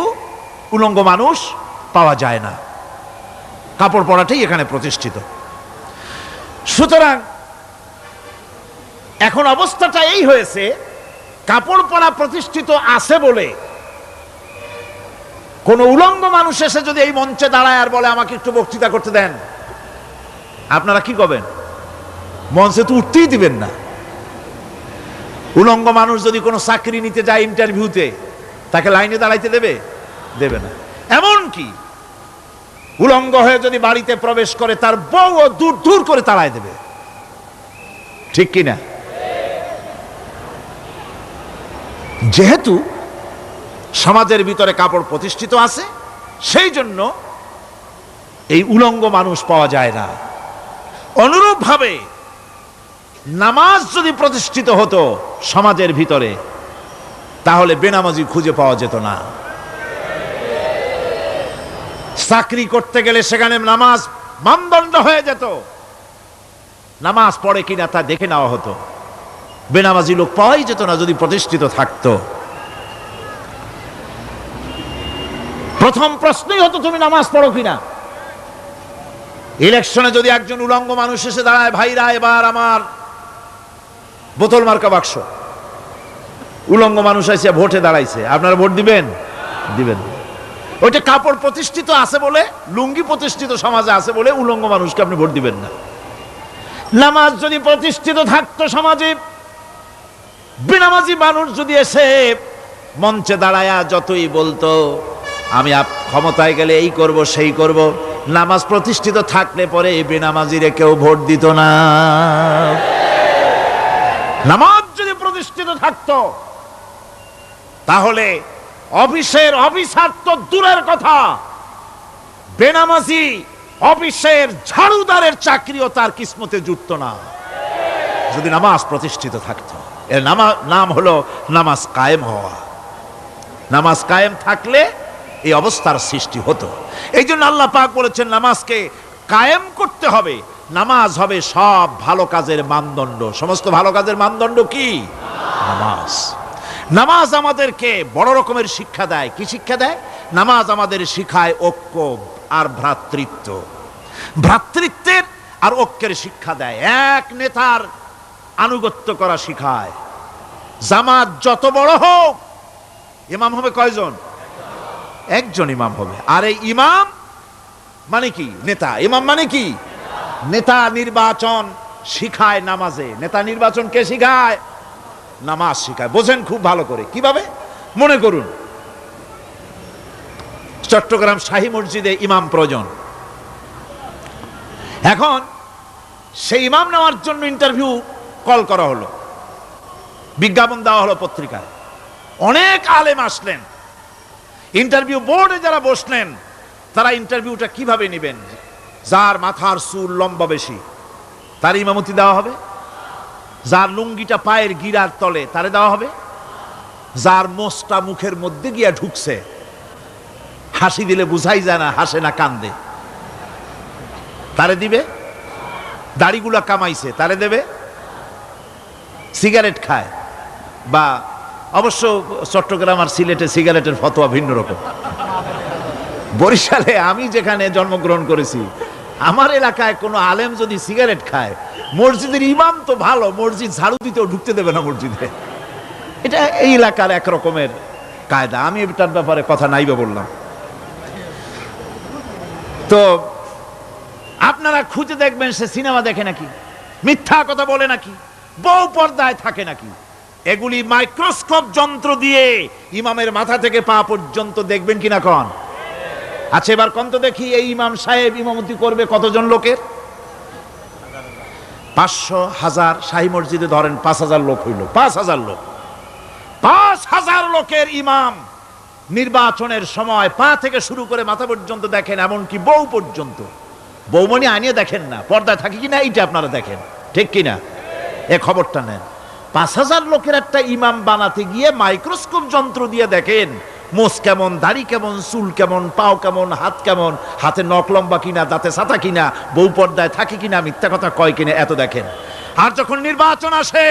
উলঙ্গ মানুষ পাওয়া যায় না, কাপড় পরাটাই এখানে প্রতিষ্ঠিত। সুতরাং এখন অবস্থাটা এই হয়েছে, কাপড় পরা প্রতিষ্ঠিত আছে বলে কোন উলঙ্গ মানুষ এসে যদি এই মঞ্চে দাঁড়ায় আর বলে আমাকে একটু বক্তৃতা করতে দেন, আপনারা কি করবেন? মঞ্চে তো উঠতেই দিবেন না। উলঙ্গ মানুষ যদি কোনো চাকরি নিতে যায় ইন্টারভিউতে, তাকে লাইনে দাঁড়াইতে দেবে? দেবে না। এমনকি উলঙ্গ হয়ে যদি বাড়িতে প্রবেশ করে, তার বউও দূর দূর করে তাড়ায় দেবে। ঠিক কিনা? যেহেতু সমাজের ভিতরে কাপড় প্রতিষ্ঠিত আছে, সেই জন্য এই উলঙ্গ মানুষ পাওয়া যায় না। অনুরূপভাবে নামাজ যদি প্রতিষ্ঠিত হতো সমাজের ভিতরে, তাহলে বেনামাজি খুঁজে পাওয়া যেত না। চাকরি করতে গেলে সেখানে নামাজ মানদণ্ড হয়ে যেত, নামাজ পড়ে কিনা তা দেখে নেওয়া হতো। বেনামাজি লোক পাওয়াই যেত না যদি প্রতিষ্ঠিত থাকতো। প্রথম প্রশ্নই হতো তুমি নামাজ পড়ো কিনা। ইলেকশনে যদি একজন উলঙ্গ মানুষ এসে দাঁড়ায়, ভাইরা এবার আমার বোতল মার্কা বাক্স, উলঙ্গ মানুষ এসে ভোটে দাঁড়াইছে, আপনারা ভোট দিবেন? দিবেন। ওইটা কাপড় প্রতিষ্ঠিত আছে বলে, লুঙ্গি প্রতিষ্ঠিত সমাজে আছে বলে উলঙ্গ মানুষকে আপনি ভোট দিবেন না। নামাজ যদি প্রতিষ্ঠিত থাকতো সমাজে, বেনামাজি মানুষ যদি এসে মঞ্চে দাঁড়ায়া যতই বলতো আমি ক্ষমতায় গেলে এই করব সেই করব, নামাজ প্রতিষ্ঠিত থাকলে পরে এই বেনামাজিরে কেউ ভোট দিত না। নামাজ যদি প্রতিষ্ঠিত থাকতো, তাহলে অফিসের অফিসার তো দূরের কথা, বেনামাজি অফিসের ঝাড়ুদারের চাকরিও তার কিসমতে জুটতো না, যদি নামাজ প্রতিষ্ঠিত থাকতো। এর নাম হলো নামাজ কায়েম হওয়া। নামাজ কায়েম থাকলে এই অবস্থার সৃষ্টি হতো। এই জন্য আল্লাহ পাক বলেছেন নামাজকে কায়েম করতে হবে। নামাজ হবে সব ভালো কাজের মানদণ্ড। সমস্ত ভালো কাজের মানদণ্ড কি? নামাজ। নামাজ আমাদেরকে বড় রকমের শিক্ষা দেয়। কি শিক্ষা দেয়? নামাজ আমাদের শিখায় ঐক্য আর ভ্রাতৃত্ব। ভ্রাতৃত্বের আর ঐক্যের শিক্ষা দেয়। এক নেতার আনুগত্য করা শিখায়। জামাত যত বড় হোক, ইমাম হবে কয়জন? একজন ইমাম হবে। আর এই ইমাম মানে কি? নেতা। ইমাম মানে কি? নেতা নির্বাচন শিখায় নামাজে। নেতা নির্বাচন কে শিখায়? নামাজ শিখায়। বোঝেন খুব ভালো করে। কিভাবে? মনে করুন চট্টগ্রাম শাহী মসজিদে ইমাম প্রয়োজন। এখন সেই ইমাম নেওয়ার জন্য ইন্টারভিউ কল করা হলো, বিজ্ঞাপন দেওয়া হলো পত্রিকায়। অনেক আলেম আসলেন। ইন্টারভিউ বোর্ডে যারা বসলেন, তারা ইন্টারভিউটা কিভাবে নেবেন? যার মাথার চুল লম্বা বেশি তার ইমামতি দেওয়া হবে, যার লুঙ্গিটা পায়ের গিরার তলে তারে দেওয়া হবে, যার মোষটা মুখের মধ্যে গিয়া ঢুকছে, হাসি দিলে বুঝাই যায় না হাসে না কান্দে, তারে দিবে। দাড়িগুলা কামাইছে তারে দেবে। সিগারেট খায়, বা অবশ্য চট্টগ্রাম আর সিলেটে সিগারেটের ফতোয়া ভিন্ন রকম। বরিশালে আমি যেখানে জন্মগ্রহণ করেছি, আমার এলাকায় কোনো আলেম যদি সিগারেট খায়, মসজিদের ইমাম তো ভালো, মসজিদ ঝাড়ু দিতেও ঢুকতে দেবে না মসজিদে। এটা এই এলাকার এক রকমের কায়দা। আমি এটার ব্যাপারে কথা নাইবা বললাম। তো আপনারা খুঁজে দেখবেন সে সিনেমা দেখে নাকি, মিথ্যা কথা বলে নাকি, বউ পর্দায় থাকে নাকি। এগুলি মাইক্রোস্কোপ যন্ত্র দিয়ে ইমামের মাথা থেকে পা পর্যন্ত দেখবেন কিনা কন? আচ্ছা এবার কন তো দেখি, এই ইমাম সাহেব ইমামতি করবে কতজন লোকের? 500, 1000। শাহী মসজিদে ধরেন 5000 লোক হইল। 5000 লোক, 5000 লোকের ইমাম নির্বাচনের সময় পা থেকে শুরু করে মাথা পর্যন্ত দেখেন, এমনকি বউ পর্যন্ত। বৌমনি আনিয়ে দেখেন না, পর্দায় থাকে কিনা এইটা আপনারা দেখেন, ঠিক কিনা? এ খবরটা নেন। 5,000 লোকের একটা ইমাম বানাতে গিয়ে মাইক্রোস্কোপ যন্ত্র দিয়ে দেখেন মোষ কেমন, দাড়ি কেমন, চুল কেমন, পাও কেমন, হাত কেমন, হাতে নখ লম্বা কিনা, দাঁতে ছাতা কিনা, বউ পর্দায় থাকে কিনা, মিথ্যা কথা কয় কিনা, এত দেখেন। আর যখন নির্বাচন আসে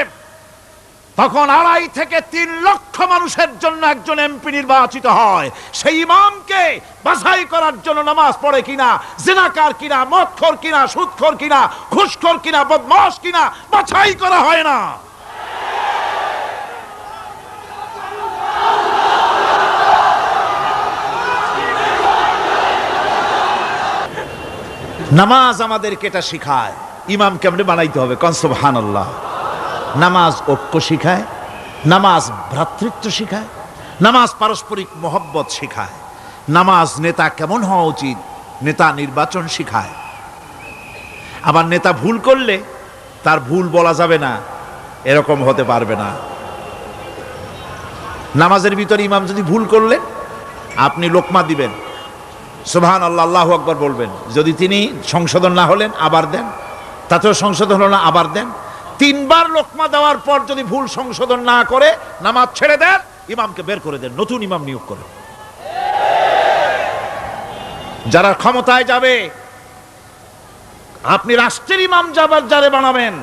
তখন 2.5 থেকে 3 লক্ষ মানুষের জন্য একজন এমপি নির্বাচিত হয়। সেই ইমামকে বাছাই করার জন্য নামাজ পড়ে কিনা, জিনাকার কিনা, মদখোর কিনা, সুদখোর কিনা, ঘুষখোর কিনা, বদমাশ কিনা বাছাই করা হয় না। নামাজ আমাদেরকে এটা শিখায় ইমাম কেমনে বানাইতে হবে। কোন সুবহানাল্লাহ। নামাজ ঐক্য শিখায়, নামাজ ভ্রাতৃত্ব শিখায়, নামাজ পারস্পরিক মহব্বত শিখায়, নামাজ নেতা কেমন হওয়া উচিত, নেতা নির্বাচন শিখায়। আবার নেতা ভুল করলে তার ভুল বলা যাবে না, এরকম হতে পারবে না। নামাজের ভিতরে ইমাম যদি ভুল করলেন, আপনি লোকমা দিবেন, সুবহানাল্লাহ, আল্লাহু আকবার বলবেন। যদি তিনি সংশোধন না হলেন আবার দেন, তাতেও সংশোধন হলো না আবার দেন। 3 বার লোকমা দেওয়ার পর যদি ভুল সংশোধন না করে নামাজ ছেড়ে দেন, ইমামকে বের করে দেন, নতুন ইমাম নিয়োগ করেন। যারা ক্ষমতায় যাবে, আপনি রাষ্ট্রের ইমাম যারে বানাবেন,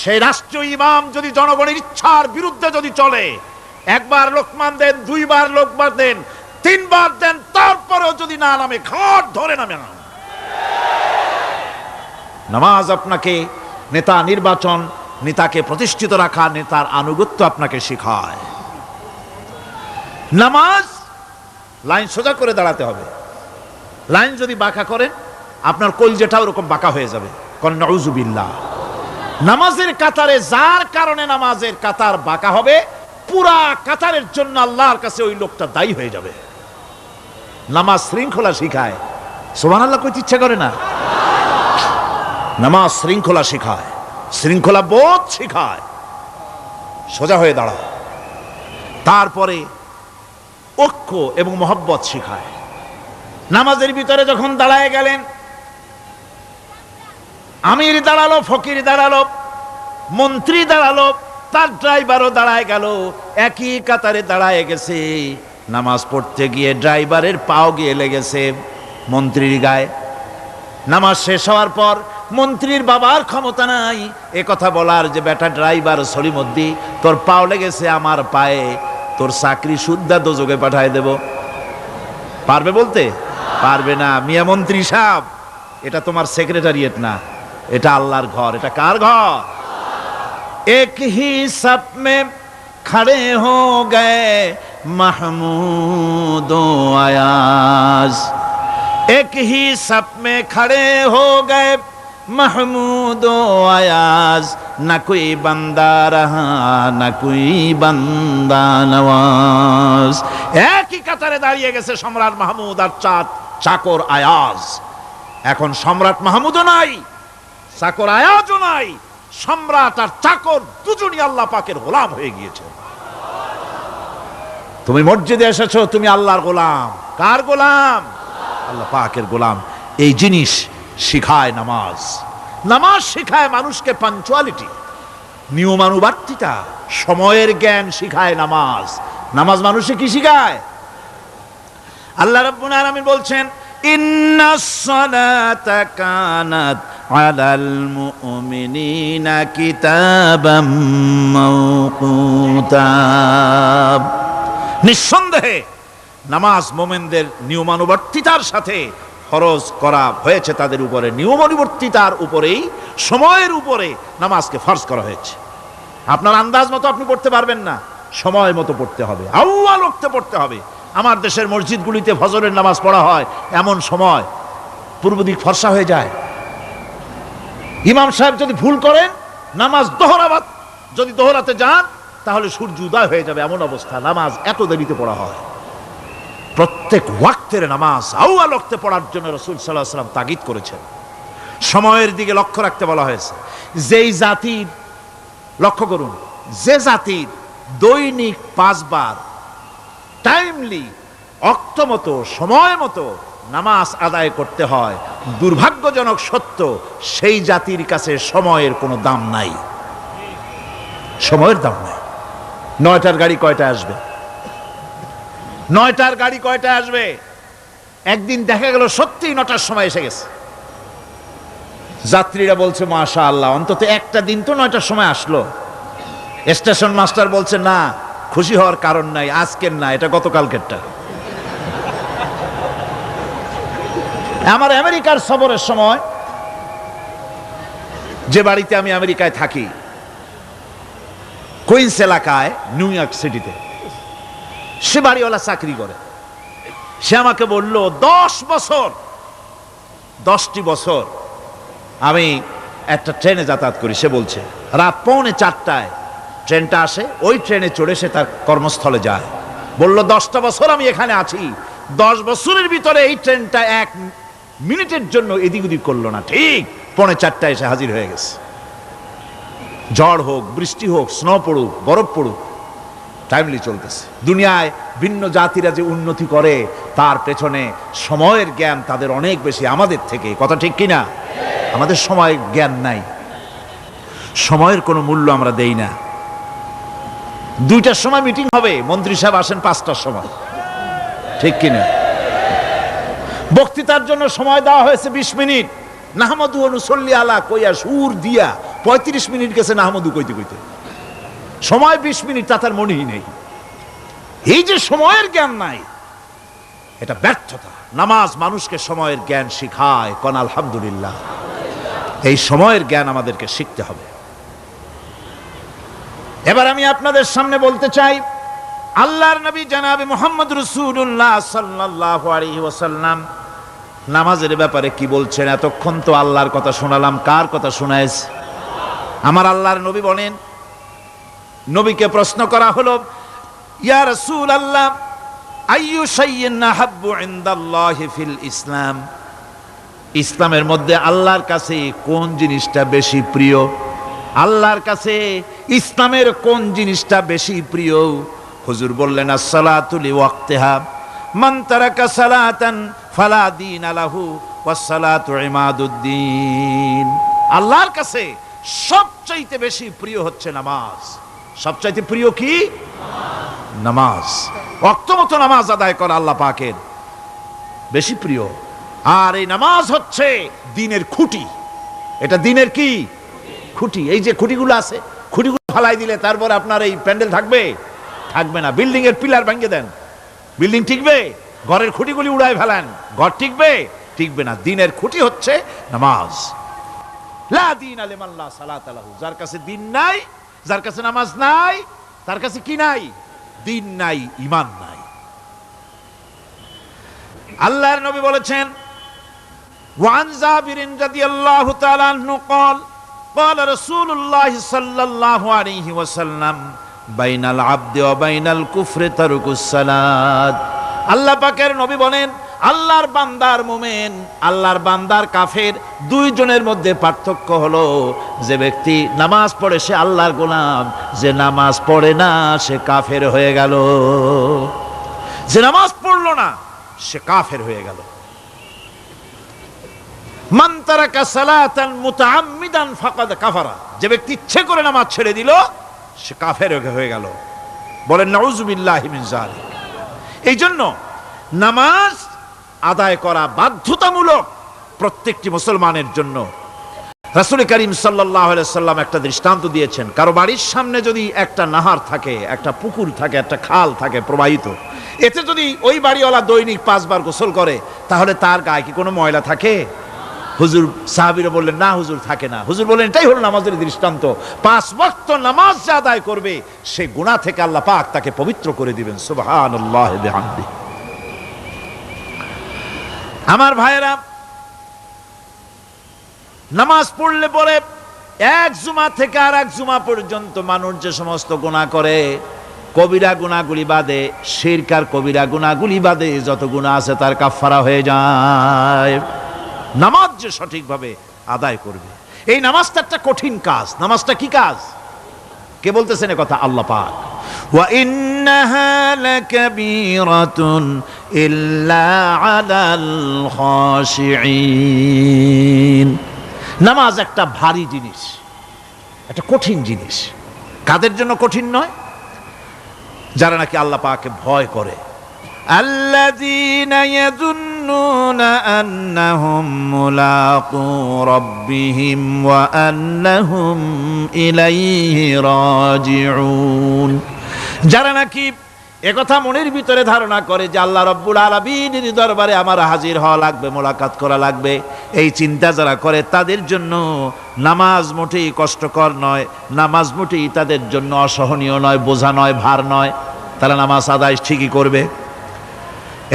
সেই রাষ্ট্রীয় ইমাম যদি জনগণের ইচ্ছার বিরুদ্ধে যদি চলে, 1 বার লোকমান দেন, 2 বার লোকমান দেন, 3 বার দেন, তারপরেও যদি না নামে, ঘাট ধরে নামে না। নামাজ আপনাকে নেতা নির্বাচন, নেতাকে প্রতিষ্ঠিত রাখা, নেতার আনুগত্য আপনাকে শেখায়। নামাজ লাইন সোজা করে দাঁড়াতে হবে। লাইন যদি বাঁকা করেন, আপনার কলজেটা ওরকম বাঁকা হয়ে যাবে। কোন নাউযুবিল্লাহ। নামাজের কাতারে যার কারণে নামাজের কাতার বাঁকা হবে, পুরা কাতারের জন্য আল্লাহর কাছে ওই লোকটা দায়ী হয়ে যাবে। নামাজ শৃঙ্খলা শিখায়। সুবহানাল্লাহ কইতে ইচ্ছা করে না? নামাজ শৃঙ্খলা শিখায়, শৃঙ্খলা বোধ শিখায়, সোজা হয়ে দাঁড়ায়। তারপরে ঐক্য এবং মহব্বত শিখায়। নামাজের ভিতরে যখন দাঁড়ায় গেলেন, আমির দাঁড়ালো, ফকির দাঁড়ালো, মন্ত্রী দাঁড়ালো, তার ড্রাইভারও দাঁড়ায় গেল, একই কাতারে দাঁড়ায় গেছে। নামাজ পড়তে গিয়ে ড্রাইভারের পাও গিয়ে লেগেছে মন্ত্রীর গায়ে। নামাজ শেষ হওয়ার পর মন্ত্রীর বাবার ক্ষমতা নাই এ কথা বলার যে বেটা ড্রাইভার সলিমুদ্দিন, তোর পাও লেগেছে আমার পায়ে, তোর চাকরি শুদ্ধা দোজকে পাঠায় দেব। পারবে বলতে? পারবে না। মিয়া মন্ত্রী সাহেব, এটা তোমার সেক্রেটারিয়েট না, এটা আল্লাহর ঘর। এটা কার ঘর? এক হি সব মে খড়ে হো গয়ে মাহমুদ ও আয়াজ, এক হি সব মে খড়ে হো গয়ে महमूद आयाज, न कोई बंदा रहा न कोई बंदा नवाज। একই কাতারে দাঁড়িয়ে গেছে সম্রাট মাহমুদ আর চাকর আয়াজ। এখন সম্রাট মাহমুদও নাই, চাকর আয়াজও নাই, সম্রাট আর চাকর দুজনই আল্লাহ পাকের গোলাম হয়ে গিয়েছে। তুমি মসজিদে এসেছো, তুমি আল্লাহর গোলাম। কার গোলাম? আল্লাহ পাকের গোলাম। এই জিনিস শিখায় নামাজ। নামাজ শিখায় মানুষকে পাঞ্চুয়ালিটি, নিয়মানুবর্তিতা, সময়ের জ্ঞান শিখায় নামাজ। নামাজ মানুষে কি শিখায়? আল্লাহ রাব্বুল আলামিন বলছেন, ইন্নাস সালাতা কানাত আলাল মুমিনিনা কিতাবাম মাওকুতা। নিঃসন্দেহে নামাজ মুমিনদের নিয়মানুবর্তিতার সাথে ফরজ করা হয়েছে, তাদের উপরে নিয়মানুবর্তিতার উপরেই, সময়ের উপরে নামাজকে ফরজ করা হয়েছে। আপনার আন্দাজ মতো আপনি পড়তে পারবেন না, সময় মতো পড়তে হবে, আউয়াল ওয়াক্তে পড়তে হবে। আমার দেশের মসজিদগুলিতে ফজরের নামাজ পড়া হয় এমন সময় পূর্ব দিক ফর্সা হয়ে যায়। ইমাম সাহেব যদি ভুল করেন, নামাজ যদি দোহরাতে যান, তাহলে সূর্য উদয় হয়ে যাবে, এমন অবস্থা। নামাজ এত দেরিতে পড়া হয়। প্রত্যেক ওয়াক্তের নামাজ আউয়াল ওয়াক্তে পড়ার জন্য রাসূল সাল্লাল্লাহু আলাইহি ওয়াসাল্লাম তাগিদ করেছেন। সময়ের দিকে লক্ষ্য রাখতে বলা হয়েছে। যেই জাতির, লক্ষ্য করুন, যে জাতির দৈনিক 5 বার টাইমলি অক্ত মতো সময় মতো নামাজ আদায় করতে হয়। দুর্ভাগ্যজনক সত্য, সেই জাতির কাছে সময়ের কোনো দাম নাই। সময়ের দাম নাই। 9টার গাড়ি কয়টায় আসবে? 9টার গাড়ি কয়টায় আসবে? একদিন দেখা গেল সত্যি 9টার সময় এসে গেছে। যাত্রীরা বলছে মাশাআল্লাহ, অন্তত একটা দিন তো 9টার সময় আসলো। স্টেশন মাস্টার বলছে না, খুশি হওয়ার কারণ নাই, আজকের না, এটা গতকালকেরটা। আমার আমেরিকার সফরের সময়, যে বাড়িতে আমি আমেরিকায় থাকি, কুইন্স এলাকায়, নিউ ইয়র্ক সিটিতে, সে বাড়িওয়ালা চাকরি করে। সে আমাকে বলল 10টি বছর আমি একটা ট্রেনে যাতায়াত করি। সে বলছে রাত 3:45 ট্রেনটা আসে, ওই ট্রেনে চড়ে সে তার কর্মস্থলে যায়। বলল 10টা বছর আমি এখানে আছি, 10 বছরের ভিতরে এই ট্রেনটা 1 মিনিটের জন্য এদিক ওদিক করলো না, ঠিক 3:45 এসে হাজির হয়ে গেছে। ঝড় হোক, বৃষ্টি হোক, স্নো পড়ুক, বরফ পড়ুক, টাইমলি চলতেছে। দুনিয়ায় ভিন্ন জাতিরা যে উন্নতি করে, তার পেছনে সময়ের জ্ঞান তাদের অনেক বেশি আমাদের থেকে। কথা ঠিক কিনা? আমাদের সময়ের জ্ঞান নাই, সময়ের কোনো মূল্য আমরা দেই না। 2টার সময় মিটিং হবে, মন্ত্রী সাহেব আসেন 5টার সময়, ঠিক কিনা? বক্তৃতার জন্য সময় দেওয়া হয়েছে 20 মিনিট, নাহমাদু ওয়া নুসাল্লি আলা কইয়া সুর দিয়া 35 মিনিট গেছে নাহমাদু কইতে কইতে। সময় 20 মিনিট, তা তার মনেই নেই। এই যে সময়ের জ্ঞান নাই, এটা ব্যর্থতা। নামাজ মানুষকে সময়ের জ্ঞান শিখায়। কোন আলহামদুলিল্লাহ। এই সময়ের জ্ঞান আমাদেরকে শিখতে হবে। এবার আমি আপনাদের সামনে বলতে চাই, আল্লাহর নবী জনাবে মুহাম্মদ রাসূলুল্লাহ সাল্লাল্লাহু আলাইহি ওয়াসাল্লাম নামাজের ব্যাপারে কি বলছেন। এতক্ষণ তো আল্লাহর কথা শোনালাম, কার কথা শোনাইছে? আমার আল্লাহর নবী বলেন, নবীকে প্রশ্ন করা হলো, ইয়া রাসূলুল্লাহ আইয়ু শাইইন আহাব্বু ইনদাল্লাহি ফিল ইসলাম, ইসলামের মধ্যে আল্লাহর কাছে কোন জিনিসটা বেশি প্রিয়? আল্লাহর কাছে ইসলামের কোন জিনিসটা বেশি প্রিয়? হুজুর বললেন, as-সালাতু লিওয়াক্তিহা, মান তারাকা সালাতান ফালা দীন লাহু ওয়াস-সালাতু ইমাদুদ্দিন। আল্লাহর কাছে সবচাইতে বেশি প্রিয় হচ্ছে নামাজ। সবচাইতে প্রিয় কি? নামাজ। ওয়াক্তমতো নামাজ আদায় করা আল্লাহ পাকের বেশি প্রিয়। আর এই নামাজ হচ্ছে দ্বীনের খুঁটি। এটা দ্বীনের কি? খুঁটি। এই যে খুঁটিগুলো আছে, খুঁটিগুলো ফালাই দিলে তারপর আপনার এই প্যান্ডেল থাকবে? থাকবে না। বিল্ডিং এর পিলার ভেঙে দেন, বিল্ডিং টিকবে? ঘরের খুঁটিগুলি উড়ায় ফেলেন, ঘর টিকবে? টিকবে না। দ্বীনের খুঁটি হচ্ছে নামাজ। লা দীনা লিমান লা সালাতা লাহু, যার কাছে দ্বীন নাই, যার কাছে নামাজ নাই, তার কাছে কি নাই? দ্বীন নাই, ঈমান নাই। আল্লাহর নবী বলেছেন, ওয়ান জাবিরিন রাদিয়াল্লাহু তাআলা আনহু قال قال رسول الله صلى الله عليه وسلم بين العبد وبين الكفر ترك الصلاة। আল্লাহ পাকের নবী বলেন, আল্লাহর বান্দার মুমিন, আল্লাহর বান্দার কাফের, দুইজনের মধ্যে পার্থক্য হলো, যে ব্যক্তি নামাজ পড়ে সে আল্লাহর গোলাম, যে নামাজ পড়ে না সে কাফের হয়ে গেল। যে নামাজ পড়লো না সে কাফের হয়ে গেল। মান তারাকা সালাতান মুতাআম্মিদান ফাকাদ কাফারা, যে ব্যক্তি ইচ্ছে করে নামাজ ছেড়ে দিল সে কাফের হয়ে গেল। বলেন নাউযুবিল্লাহি মিন যালিক। এই জন্য নামাজ আদায় করা বাধ্যতামূলক প্রত্যেকটি মুসলমানের জন্য। রাসূল করিম সাল্লাল্লাহু আলাইহি ওয়াসাল্লাম একটা দৃষ্টান্ত দিয়েছেন। কারো বাড়ির সামনে যদি একটা নাহার থাকে, একটা পুকুর থাকে, একটা খাল থাকে প্রবাহিত, এতে যদি ওই বাড়িওয়ালা দৈনিক 5 বার গোসল করে, তাহলে তার গায়ে কি কোনো ময়লা থাকে? হুজুর, সাহাবীরা বললেন না হুজুর, থাকে না। হুজুর বলেন, এটাই হলো নামাজের দৃষ্টান্ত। 5 ওয়াক্ত নামাজ যে আদায় করবে, সে গুনাহ থেকে আল্লাহ পাক তাকে পবিত্র করে দিবেন। সুবহানাল্লাহি বিহামদি। আমার ভাইয়েরা, নামাজ পড়লে পরে এক জুমা থেকে আর এক জুমা পর্যন্ত মানুষ যে সমস্ত গুনাহ করে, কবিরা গুনাহগুলি বাদে, শিরক আর কবিরা গুনাহগুলি বাদে যত গুনাহ আছে তার কাফারা হয়ে যায়। নামাজ যে সঠিকভাবে আদায় করবে, এই নামাজটা একটা কঠিন কাজ। নামাজটা কি কাজ? কে বলতেছেন এ কথা? আল্লাহ পাক। ওয়া ইন্নাহা লাকাবীরাতুন ইল্লা আলাল খাশিঈন। নামাজ একটা ভারী জিনিস, একটা কঠিন জিনিস। কাদের জন্য কঠিন নয়? যারা নাকি আল্লাহ পাককে ভয় করে। আল্লাযীনা ইয়াযুন্নুনা আন্নাহুম মুলাকু রাব্বিহিম ওয়া আন্নাহুম ইলাইহি রাজিউন। যারা নাকি একথা মনের ভিতরে ধারণা করে যে আল্লাহ রাব্বুল আলামিনের দরবারে আমার হাজির হওয়া লাগবে, মোলাকাত করা লাগবে, এই চিন্তা যারা করে তাদের জন্য নামাজ মোটেই কষ্টকর নয়, নামাজ মোটেই তাদের জন্য অসহনীয় নয়, বোঝা নয়, ভার নয়। তারা নামাজ আদায় ঠিকই করবে।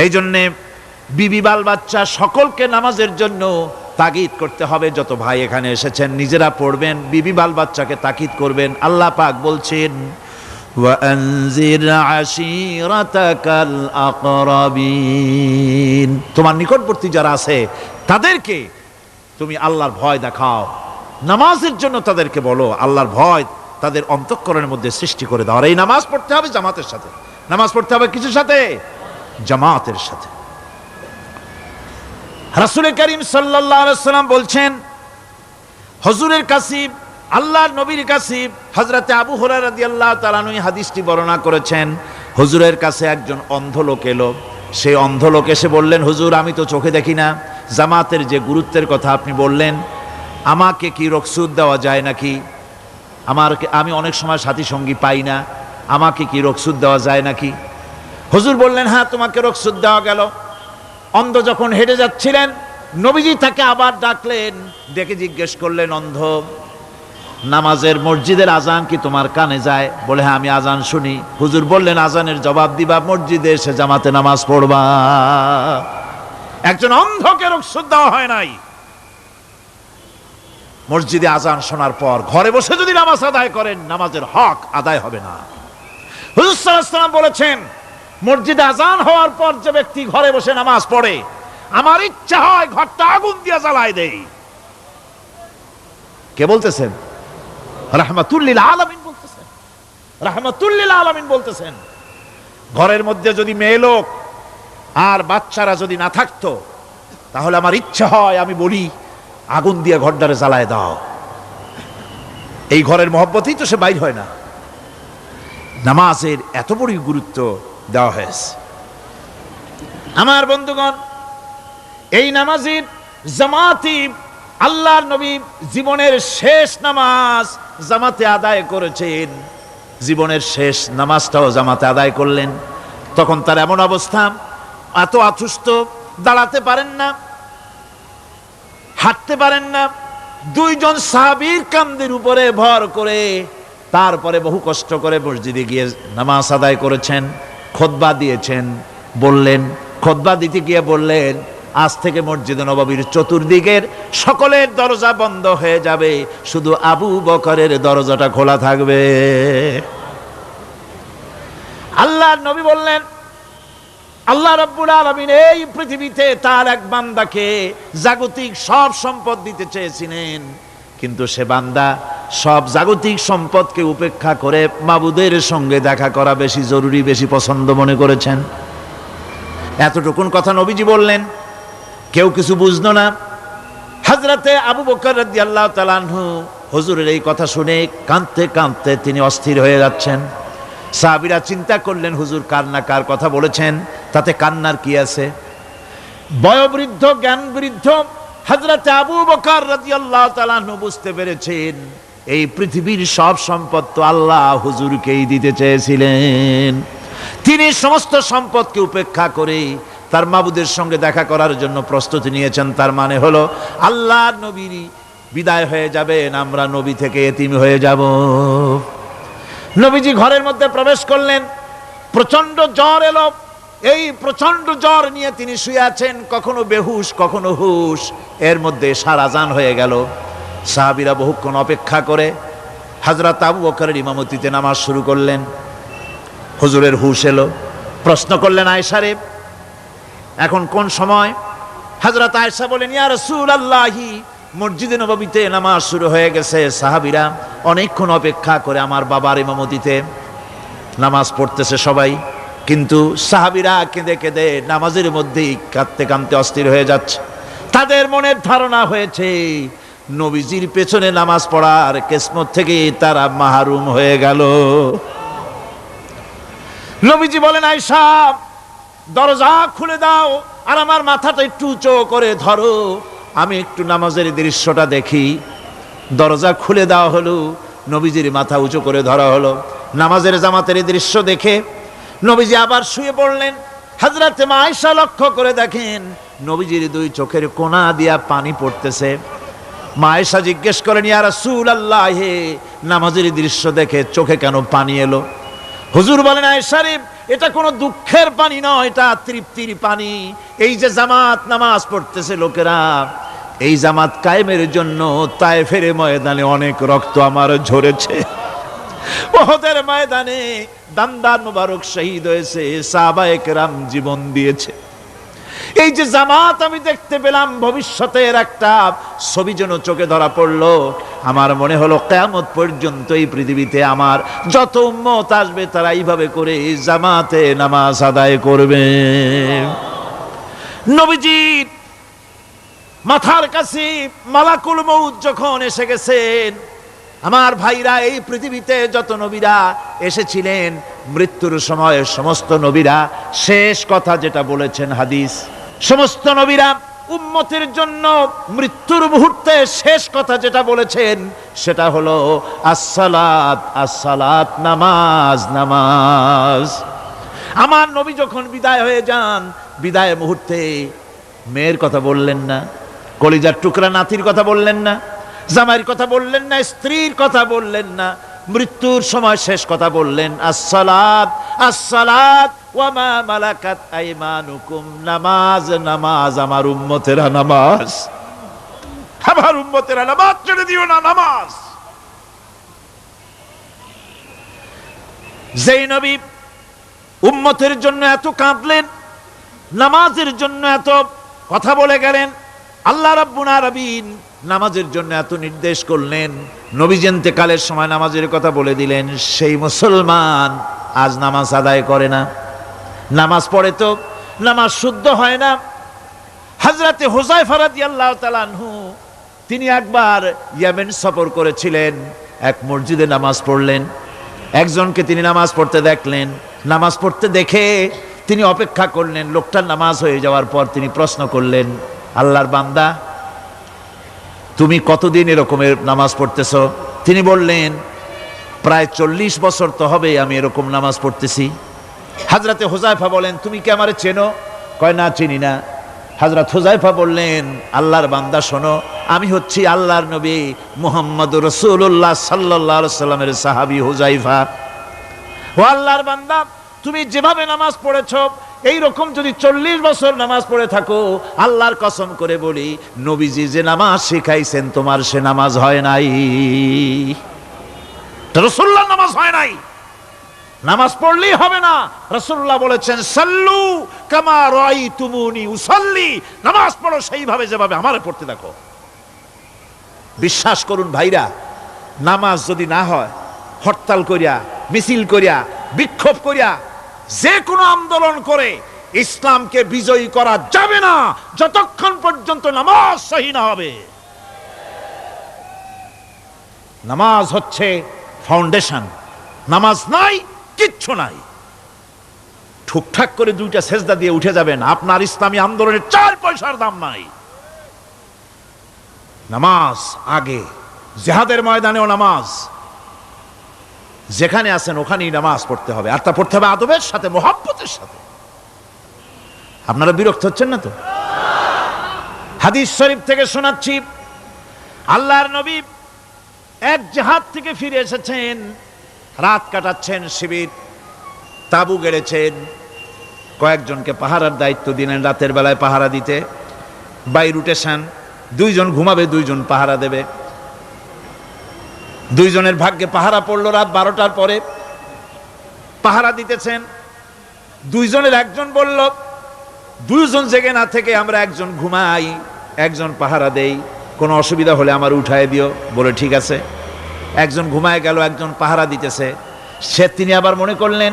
এই জন্যে বিবি বাল বাচ্চা সকলকে নামাজের জন্য তাগিদ করতে হবে। যত ভাই এখানে এসেছেন নিজেরা পড়বেন, বিবি বাল বাচ্চাকে তাকিদ করবেন। আল্লাহ পাক বলছেন ওয়ানজির আশীরাতাকাল আকরাবিন, তোমার নিকটবর্তী যারা আছে তাদেরকে তুমি আল্লাহর ভয় দেখাও। নামাজের জন্য তাদেরকে বলো আল্লাহর ভয় তাদের অন্তঃকরণের মধ্যে সৃষ্টি করে দাও। আর এই নামাজ পড়তে হবে জামাতের সাথে। নামাজ পড়তে হবে কিছুর সাথে? জামাতের সাথে। রাসূল করিম সাল্লাল্লাহু আলাইহি ওয়াসাল্লাম বলছেন, হুজুরের কাছে, আল্লাহর নবীর কাছে হযরতে আবু হুরায়রা রাদিয়াল্লাহু তাআলা আনহু হাদিসটি বর্ণনা করেছেন। হুজুরের কাছে একজন অন্ধ লোক এলো। সেই অন্ধ লোক এসে বললেন, হুজুর আমি তো চোখে দেখি না, জামাতের যে গুরুত্বের কথা আপনি বললেন, আমাকে কি রুখসত দেওয়া যায় নাকি? আমি অনেক সময় সাথী সঙ্গী পাই না, আমাকে কি রুখসত দেওয়া যায় নাকি? হুজুর বললেন, হ্যাঁ তোমাকে রুখসত দেওয়া গেল। অন্ধ যখন হেঁটে যাচ্ছিলেন নবীজি তাকে আবার ডাকলেন, ডেকে জিজ্ঞেস করলেন, অন্ধ নামাজের মসজিদের আজান কি তোমার কানে যায়? বলে হ্যাঁ আমি আজান শুনি। হুজুর বললেন, আজানের জবাব দিবা, মসজিদে এসে জামাতে নামাজ পড়বা। একজন অন্ধকে রুখসত দেওয়া হয় নাই। মসজিদে আজান শোনার পর ঘরে বসে যদি নামাজ আদায় করেন নামাজের হক আদায় হবে না। হুজুর সাল্লাল্লাহু আলাইহি ওয়াসাল্লাম বলেছেন, মসজিদে আজান হওয়ার পর যে ব্যক্তি ঘরে বসে নামাজ পড়ে, আমার ইচ্ছা হয় ঘরটা আগুন দিয়ে জ্বালায় দেই। কে বলতেছেন? রাহমাতুল লিল আলামিন বলতেছেন। রাহমাতুল লিল আলামিন বলতেছেন, ঘরের মধ্যে যদি মেয়ে লোক আর বাচ্চারা যদি না থাকতো তাহলে আমার ইচ্ছা হয় আমি বলি আগুন দিয়ে ঘরটারে জ্বালায় দাও। এই ঘরের মহব্বতেই তো সে বাইর হয় না। নামাজের এত বড় গুরুত্ব দেওয়া হয়েছে। আমার বন্ধুগণ, এই নামাজের জামাতি আল্লাহর নবী জীবনের শেষ নামাজ জামাতে আদায় করেছেন। জীবনের শেষ নামাজটাও জামাতে আদায় করলেন। তখন তার এমন অবস্থা, এত অসুস্থ, দাঁড়াতে পারেন না, হাঁটতে পারেন না। দুইজন সাহাবীর কাঁধের উপরে ভর করে তারপরে বহু কষ্ট করে মসজিদে গিয়ে নামাজ আদায় করেছেন। খুতবা দিয়েছেন, বললেন, খুতবা দিতে গিয়ে বললেন, আজ থেকে মসজিদে নববীর চতুর্দিকের সকলের দরজা বন্ধ হয়ে যাবে, শুধু আবু বকরের দরজাটা খোলা থাকবে। আল্লাহর নবী বললেন, আল্লাহ রাব্বুল আলামিন এই পৃথিবীতে তার এক বান্দাকে জাগতিক সব সম্পদ দিতে চেয়েছিলেন, কিন্তু সে বান্দা সব জাগতিক সম্পদকে উপেক্ষা করে মাবুদের সঙ্গে দেখা করা বেশি জরুরি, বেশি পছন্দ মনে করেছেন। এতটুকুন কথা নবীজি বললেন, কেউ কিছু বুঝলো না। হযরতে আবু বকর রাদিয়াল্লাহু তাআলা আনহু হুজুরের এই কথা শুনে কাঁদতে কাঁদতে তিনি অস্থির হয়ে যাচ্ছেন। সাহাবীরা চিন্তা করলেন, হুজুর কার কথা বলেছেন, তাতে কান্নার কি আছে? বয়োবৃদ্ধ, জ্ঞান বৃদ্ধ হযরতে আবু বকর রাদিয়াল্লাহু তাআলা আনহু বুঝতে পেরেছেন এই পৃথিবীর সব সম্পদ তো আল্লাহ হুজুরকেই দিতে চেয়েছিলেন। তিনি সমস্ত সম্পদকে উপেক্ষা করে তার মাবুদের সঙ্গে দেখা করার জন্য প্রস্তুতি নিয়েছেন। তার মানে হলো আল্লাহর নবী বিদায় হয়ে যাবেন, আমরা নবী থেকে এতিম হয়ে যাব। নবীজি ঘরের মধ্যে প্রবেশ করলেন, প্রচন্ড জ্বর এলো। এই প্রচন্ড জ্বর নিয়ে তিনি শুয়ে আছেন, কখনো বেহুশ কখনো হুশ। এর মধ্যে সারাজান হয়ে গেল। সাহাবীরা বহুক্ষণ অপেক্ষা করে হযরত আবু বকরের ইমামতিতে নামাজ শুরু করলেন। হুজুরের হুশ এলো, প্রশ্ন করলেন, আয়েশা রে এখন কোন সময়? হযরত আয়েশা বলেন, ইয়া রাসূলুল্লাহি, মসজিদে নববীতে নামাজ শুরু হয়ে গেছে, সাহাবীরা অনেকক্ষণ অপেক্ষা করে আমার বাবার ইমামতিতে। নামাজ পড়তেছে সবাই, কিন্তু সাহাবীরা কেঁদে কেঁদে নামাজের মধ্যেই কাঁদতে কাঁদতে অস্থির হয়ে যাচ্ছে। তাদের মনের ধারণা হয়েছে নবীজির পেছনে নামাজ পড়ার কিসমত থেকে তারা মাহরুম হয়ে গেল। নবীজি বলেন, আয়েশা দরজা খুলে দাও আর আমার মাথাটা একটু উঁচু করে ধরো, আমি একটু নামাজের দৃশ্যটা দেখি। দরজা খুলে দেওয়া হলো, নবীজির মাথা উঁচু করে ধরা হলো। নামাজের জামাতের দৃশ্য দেখে নবীজি আবার শুয়ে পড়লেন। হযরত মা আয়েশা লক্ষ্য করে দেখেন নবীজির দুই চোখের কোণা দিয়া পানি পড়তেছে। মা আয়েশা জিজ্ঞেস করেন, ইয়া রাসূলুল্লাহ, হে নামাজের দৃশ্য দেখে চোখে কেন পানি এলো? হুজুর বলেন, আয়েশা রে, এটা কোনো দুঃখের পানি নয়, এটা তৃপ্তির পানি। এই যে জামাত নামাজ পড়তেছে লোকেরা, এই জামাত কায়েমের জন্য তায়েফের ময়দানে অনেক রক্ত আমার ঝরেছে। উহুদের ময়দানে দান্দান মুবারক শহীদ হয়েছে, সাহাবায়ে কেরাম জীবন দিয়েছে। এই যে জামাত আমি দেখতে পেলাম, ভবিষ্যতের একটা ছবি যেন চোখে ধরা পড়লো। আমার মনে হলো কিয়ামত পর্যন্ত এই পৃথিবীতে আমার যত উম্মত আসবে তারা এইভাবে করে জামাতে নামাজ আদায় করবে। নবীজির মাথার কাছে মালাকুল মউত যখন এসে গেছেন, আমার ভাইরা, এই পৃথিবীতে যত নবীরা এসেছিলেন মৃত্যুর সময় সমস্ত নবীরা শেষ কথা যেটা বলেছেন, হাদিস, সমস্ত নবীরা উম্মতের জন্য মৃত্যুর মুহূর্তে শেষ কথা যেটা বলেছেন সেটা হলো আসসালাত, আসসালাত, নামাজ, নামাজ। আমার নবী যখন বিদায় হয়ে যান, বিদায় মুহূর্তে মেয়ের কথা বললেন না, কলিজার টুকরা নাতির কথা বললেন না, জামাইয়ের কথা বললেন না, স্ত্রীর কথা বললেন না, মৃত্যুর সময় শেষ কথা বললেন আসসালাত, আসসালাত ওয়া মা মালাকাত আইমানুকুম, নামাজ, নামাজ, আমার উম্মতেরা নামাজ, আমার উম্মতেরা নামাজ ছেড়ে দিও না, নামাজ। যেই নবী উম্মতের জন্য এত কাঁদলেন, নামাজের জন্য এত কথা বলে গেলেন, আল্লাহ রাব্বুল আলামিন নামাজের জন্য এত নির্দেশ করলেন, নবীজি ইন্তেকালের সময় নামাজের কথা বলে দিলেন, সেই মুসলমান আজ নামাজ আদায় করে না, নামাজ পড়ে তো নামাজ শুদ্ধ হয় না। হযরতে হুযায়ফা রাদিয়াল্লাহু তাআলা আনহু তিনি একবার ইয়েমেন সফর করেছিলেন, এক মসজিদে নামাজ পড়লেন, একজনকে তিনি নামাজ পড়তে দেখলেন, নামাজ পড়তে দেখে তিনি অপেক্ষা করলেন, লোকটার নামাজ হয়ে যাওয়ার পর তিনি প্রশ্ন করলেন, আল্লাহর বান্দা, তুমি কতদিন এরকমের নামাজ পড়তেছ? তিনি বললেন, প্রায় 40 বছর তো হবে আমি এরকম নামাজ পড়তেছি। হযরতে হুযায়ফা বলেন, তুমি কি আমারে চেনো? কয়, না, চিনি না। হযরত হুযায়ফা বললেন, আল্লাহর বান্দা শোনো, আমি হচ্ছি আল্লাহর নবী মুহাম্মদুর রাসূলুল্লাহ সাল্লাল্লাহু আলাইহি সাল্লামের সাহাবী হুযায়ফা। ও আল্লাহর বান্দা, তুমি যেভাবে নামাজ পড়েছো এই রকম যদি 40 বছর নামাজ পড়ে থাকো, আল্লাহর কসম করে বলি, নবীজি যে নামাজ শিখাইছেন তোমার সে নামাজ হয় নাই, রাসূলুল্লাহর নামাজ হয় নাই। নামাজ পড়লেই হবে না, রাসূলুল্লাহ বলেছেন, সাল্লু কামা রাআইতুমুনি উসাল্লি, নামাজ পড়ো সেইভাবে যেভাবে আমারে পড়তে দেখো। বিশ্বাস করুন ভাইরা, নামাজ যদি না হয়, হরতাল করিয়া, মিছিল করিয়া, বিক্ষোভ করিয়া, যে কোনো আন্দোলন করে ইসলামকে বিজয়ী করা যাবে না যতক্ষণ পর্যন্ত নামাজ সহি না হবে। নামাজ হচ্ছে ফাউন্ডেশন, নামাজ নাই কিচ্ছু নাই। ঠুকঠাক করে 2টা সেজদা দিয়ে উঠে যাবেন, আপনার ইসলামী আন্দোলনের 4 পয়সার দাম নাই। নামাজ আগে, জিহাদের ময়দানেও নামাজ, যেখানে আছেন ওখানেই নামাজ পড়তে হবে, আর তা পড়তে হবে আদবের সাথে, মহব্বতের সাথে। আপনারা বিরক্ত হচ্ছেন না তো? হাদিস শরীফ থেকে শোনাচ্ছি, আল্লাহর নবী এক জিহাদ থেকে ফিরে এসেছেন, রাত কাটাচ্ছেন, শিবির তাবু গেড়েছেন, কয়েকজনকে পাহারার দায়িত্ব দিলেন রাতের বেলায় পাহারা দিতে। বাই রুটেশন, 2 জন ঘুমাবে, 2 জন পাহারা দেবে। 2 জনের ভাগ্যে পাহারা পড়লো রাত 12টার পরে, পাহারা দিতেছেন। 2 জনের একজন বলল, 2 জন জেগে না থেকে আমরা একজন ঘুমাই, একজন পাহারা দেই, কোনো অসুবিধা হলে আমার উঠায় দিও। বলে ঠিক আছে। একজন ঘুমায় গেল, একজন পাহারা দিতেছে। তিনি আবার মনে করলেন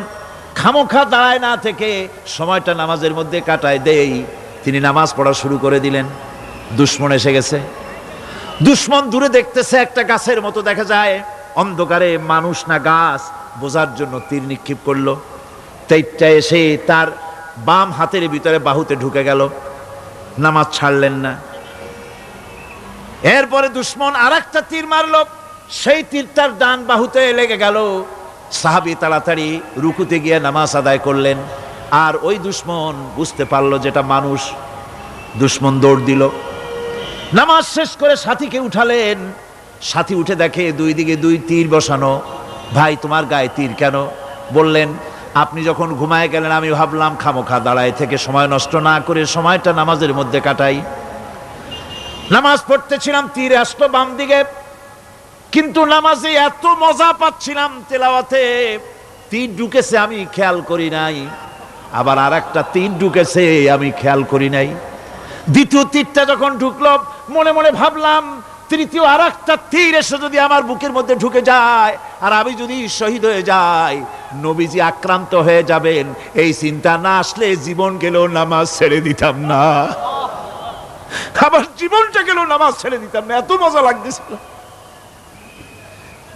খামোখা দাঁড়ায় না থেকে সময়টা নামাজের মধ্যে কাটায় দেই। তিনি নামাজ পড়া শুরু করে দিলেন। দুশমন এসে গেছে। দুশমন দূরে দেখতেছে, একটা গাছের মতো দেখা যায়, অন্ধকারে মানুষ না গাছ বোঝার জন্য তীর নিক্ষেপ করলো। তীরটা এসে তার বাম হাতের ভিতরে বাহুতে ঢুকে গেল। নামাজ ছাড়লেন না। এরপরে দুশমন আর একটা তীর মারলো, সেই তীরটার ডান বাহুতে লেগে গেল। সাহাবী তাড়াতাড়ি রুকুতে গিয়ে নামাজ আদায় করলেন। আর ওই দুশমন বুঝতে পারলো যেটা মানুষ। দুশমন দৌড় দিল। নামাজ শেষ করে সাথীকে উঠালেন। সাথী উঠে দেখে দুই দিকে দুই তীর বসানো। ভাই, তোমার গায়ে তীর কেন? বললেন, আপনি যখন ঘুমায় গেলেন আমি ভাবলাম খামোখা দাঁড়ায় থেকে সময় নষ্ট না করে সময়টা নামাজের মধ্যে কাটাই। নামাজ পড়তেছিলাম, তীর আসলো বাম দিকে, কিন্তু নামাজে এত মজা পাচ্ছিলাম তেলাওয়াতে, তীর ঢুকেছে আমি খেয়াল করি নাই। আবার আর একটা তীর ঢুকেছে আমি খেয়াল করি নাই। দ্বিতীয় তীরটা যখন ঢুকলো মনে মনে ভাবলাম তৃতীয় আর একটা তীর এসে যদি আমার বুকের মধ্যে ঢুকে যায় আর আমি যদি শহীদ হয়ে যাই, নবীজি আক্রান্ত হয়ে যাবেন, এই চিন্তা না আসলে জীবন গেলেও নামাজ ছেড়ে দিতাম না। আবার জীবনটা গেলেও নামাজ ছেড়ে দিতাম না, এত মজা লাগতেছিল।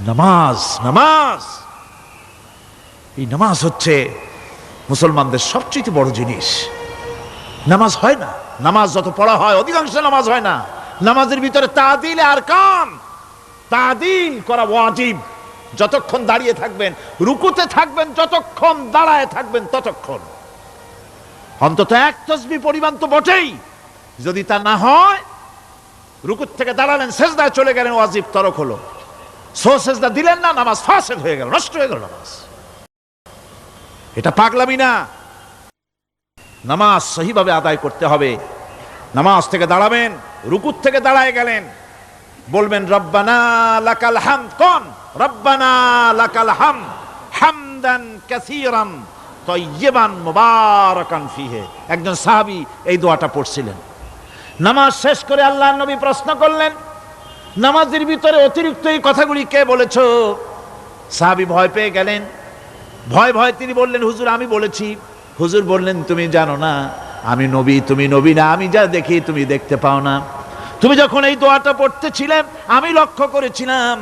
নামাজ, নামাজ, এই নামাজ হচ্ছে মুসলমানদের সবচেয়ে বড় জিনিস। নামাজ হয় না, নামাজ যত পড়া হয় অধিকাংশ নামাজ হয় না। নামাজের ভিতরে তাদিল আর কাম, তাদিল করা ওয়াজিব। যতক্ষণ দাঁড়িয়ে থাকবেন, রুকুতে থাকবেন, যতক্ষণ দাঁড়ায় থাকবেন ততক্ষণ অন্তত এক তাসবিহ পরিমাণ তো বটেই। যদি তা না হয়, রুকুত থেকে দাঁড়ালেন, সেজদায় চলে গেলেন, ওয়াজিব তরক হলো। সো সেজদা দিলেন না, নামাজ ফাসেদ হয়ে গেল, নষ্ট হয়ে গেল নামাজ। এটা পাগলামি না। নামাজ সহিভাবে আদায় করতে হবে। নামাজ থেকে দাঁড়াবেন, রুকুত থেকে দাঁড়ায় গেলেন, বলবেন রব্বানা লাকাল হামদ। কোন রব্বানা লাকাল হামদ হামদান কাসীরান তাইয়িবান মুবারাকান ফিহি। একজন সাহাবী এই দোয়াটা পড়ছিলেন। নামাজ শেষ করে আল্লাহর নবী প্রশ্ন করলেন, নামাজের ভিতরে অতিরিক্ত এই কথাগুলি কে বলেছো? সাহাবী ভয় পেয়ে গেলেন। ভয় ভয় তিনি বললেন, হুজুর আমি বলেছি। হুজুর বললেন, তুমি জানো না আমি নবী, তুমি নবী না, আমি যা দেখি তুমি দেখতে পাও না। তুমি যখন এই দোয়াটা পড়তেছিলে আমি লক্ষ্য করেছিলাম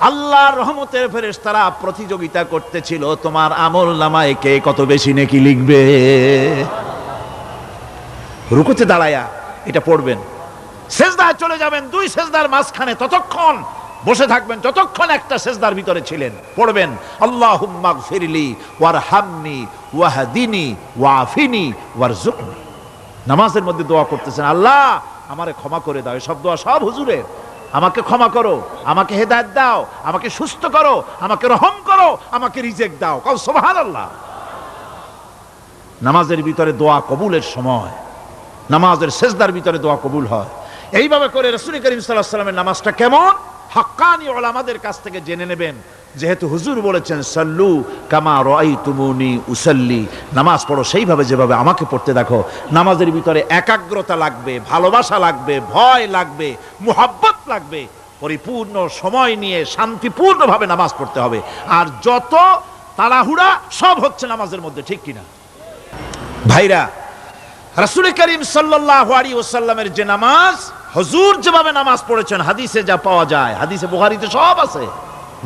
আল্লাহর রহমতের ফেরেশতারা প্রতিযোগিতা করতেছিল তোমার আমল নামায় কে কত বেশি নেকি লিখবে। রুকুতে দাঁড়ায়া এটা পড়বেন, সেজদায় চলে যাবেন, দুই সেজদার মাঝখানে ততক্ষণ বসে থাকবেন যতক্ষণ একটা সেজদার ভিতরে ছিলেন। পড়বেন আল্লাহুম্মা গফিরলি ওয়ারহামনি ওয়াহদিনি ওয়াফিনি ওয়ারজুকনি। নামাজের মধ্যে দোয়া করতেছেন, আল্লাহ আমারে ক্ষমা করে দাও। এসব দোয়া সব হুজুরের। আমাকে ক্ষমা করো, আমাকে হেদায়েত দাও, আমাকে সুস্থ করো, আমাকে রহম করো, আমাকে রিজেক দাও। কও সুবহানাল্লাহ। নামাজের ভিতরে দোয়া কবুলের সময়, নামাজের সেজদার ভিতরে দোয়া কবুল হয়। এইভাবে করে রাসূল করিম সাল্লাল্লাহু আলাইহি ওয়াসাল্লামের নামাজটা কেমন হাক্কানি উলামাদের কাছ থেকে জেনে নেবেন। যেহেতু হুজুর বলেছেন সাল্লু কামা রাআইতুমুনি উসাল্লি, নামাজ পড়ো সেইভাবে যেভাবে আমাকে পড়তে দেখো। নামাজের ভিতরে একাগ্রতা লাগবে, ভালোবাসা লাগবে, ভয় লাগবে, মুহাব্বত লাগবে। পরিপূর্ণ সময় নিয়ে শান্তিপূর্ণভাবে নামাজ পড়তে হবে। আর যত তাড়াহুড়া সব হচ্ছে নামাজের মধ্যে, ঠিক কিনা ভাইরা? রাসূল করিম সাল্লাল্লাহু আলাইহি ওয়াসাল্লামের যে নামাজ, হুজুর যেভাবে নামাজ পড়েছেন হাদিসে যা পাওয়া যায়, হাদিসে বুখারীতে সব আছে,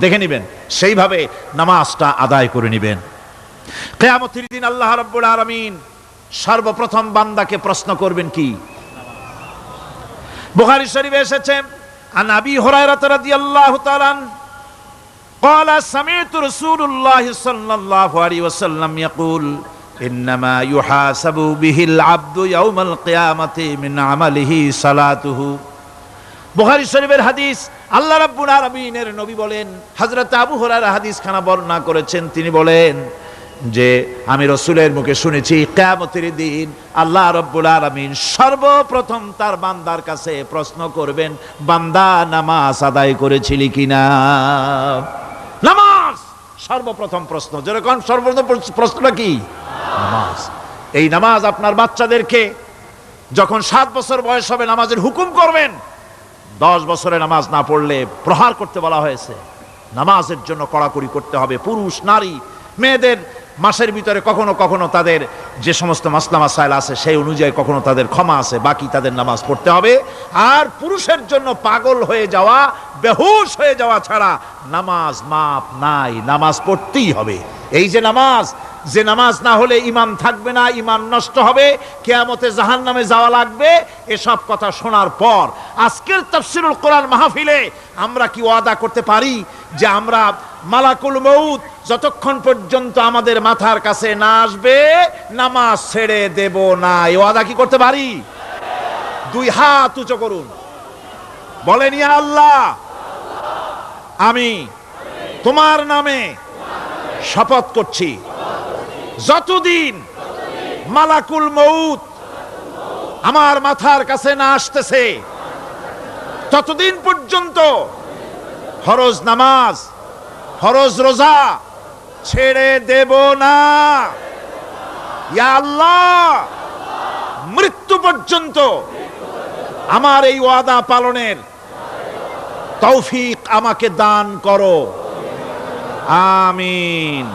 দেখে নেবেন, সেইভাবে নামাজটা আদায় করে নেবেন। কিয়ামতের দিন আল্লাহ রাব্বুল আলামিন সর্বপ্রথম বান্দাকে প্রশ্ন করবেন কি? বুখারী শরীফে এসেছে, আন আবি হুরায়রা রাদিয়াল্লাহু তাআলা قال سمعت رسول الله صلى الله عليه وسلم يقول إنما يحاسب به العبد يوم القيامة من عمله صلاته। বুখারী শরীফের হাদিস। আল্লাহ রাব্বুল আলামিনের নবী বলেন, হযরত আবু হুরায়রা হাদিস খানা বর্ণনা করেছেন, তিনি বলেন যে আমি রাসূলের মুখে শুনেছি কিয়ামতের দিন আল্লাহ রাব্বুল আলামিন সর্বপ্রথম তার বান্দার কাছে প্রশ্ন করবেন, বান্দা নামাজ আদায় করেছিলি কিনা? নামাজ সর্বপ্রথম প্রশ্ন। যেরকম সর্বপ্রথম প্রশ্নটা কি? নামাজ। এই নামাজ আপনার বাচ্চাদেরকে যখন 7 বছর বয়স হবে নামাজের হুকুম করবেন। 10 বছরে নামাজ না পড়লে প্রহার করতে বলা হয়েছে। নামাজের জন্য কড়াকড়ি করতে হবে। পুরুষ নারী মেয়েদের মাসের ভিতরে কখনো কখনো তাদের যে সমস্ত মাসলা মাসাইল আছে সেই অনুযায়ী কখনো তাদের ক্ষমা আছে, বাকি তাদের নামাজ পড়তে হবে। আর পুরুষের জন্য পাগল হয়ে যাওয়া, বেহুশ হয়ে যাওয়া ছাড়া নামাজ মাপ নাই, নামাজ পড়তেই হবে। এই যে নামাজ না হলে ঈমান থাকবে না, ঈমান নষ্ট হবে, কিয়ামতে জাহান্নামে যাওয়া লাগবে। এসব কথা শোনার পর আজকের তাফসীরুল কোরআন মাহফিলে আমরা কি ওয়াদা করতে পারি যে আমরা মালাকুল মউত যতক্ষণ পর্যন্ত আমাদের মাথার কাছে না আসবে নামাজ ছেড়ে দেব না? এই ওয়াদা কি করতে পারি? দুই হাত উঁচু করুন, বলেন ইয়া আল্লাহ, আমি তোমার নামে শপথ করছি, যতদিন মালাকুল মউত আমার মাথার কাছে না আসতেছে ততদিন পর্যন্ত ফরজ নামাজ, ফরজ রোজা ছেড়ে দেব না। ইয়া আল্লাহ, মৃত্যু পর্যন্ত আমার এই ওয়াদা পালনের তৌফিক আমাকে দান করো, আমিন।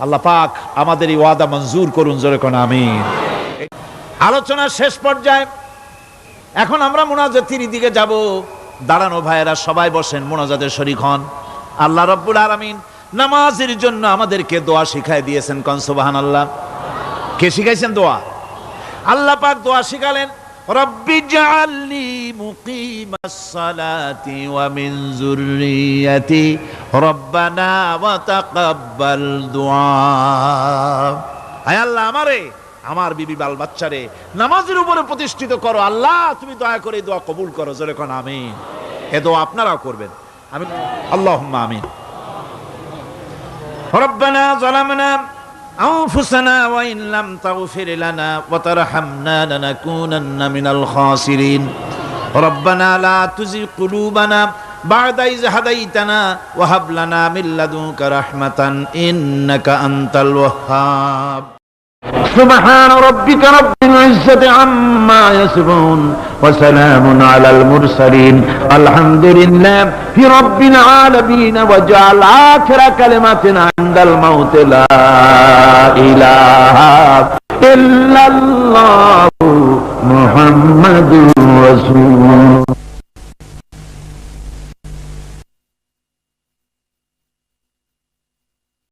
আল্লাহ পাক আমাদের এই ওয়াদা মঞ্জুর করুন, জোরে কোন আমিন। আলোচনার শেষ পর্যায়ে এখন আমরা মুনাজাতের দিকে যাব। দাঁড়ানো ভাইয়েরা সবাই বসেন, মুনাজাতে শরীক হন। আল্লাহ রাব্বুল আলামিন নামাজের জন্য আমাদেরকে দোয়া শিখাই দিয়েছেন, কোন সুবহানাল্লাহ। কে শিখাইছেন দোয়া? আল্লাহ পাক দোয়া শিখালেন, রব্বি জাআলনি মুকিমাস সালাতি ওয়া মিন যুররিয়াতি রব্বানা ওয়া তাকাব্বাল দুআ। হায় আল্লাহ, আমারে আমার বিবি বাল বাচ্চারে নামাজের উপরে প্রতিষ্ঠিত করো। আল্লাহ, তুমি দয়া করে দোয়া কবুল করো, জোরে কোন আমিন। এ দোয়া আপনারাও করবেন, আমিন, আল্লাহুম্মা আমিন। রব্বানা যালামনা আনফুসানা ওয়া ইন লাম তাগফির লানা ওয়া তারহামনা লানাকুনান্না মিনাল খাসিরিন। রব্বানা লা তুযিগ কুলুবানা বা'দা ইয হাদাইতানা ওয়া হাব লানা মিন লাদুনকা রাহমাতান ইন্নাকা আনতাল ওয়াহ্হাব। سبحان ربك رب العزة عما يصفون وسلام على المرسلين الحمد لله رب العالمين وجعل آخر كلمتنا عند الموت لا إله إلا الله محمد رسول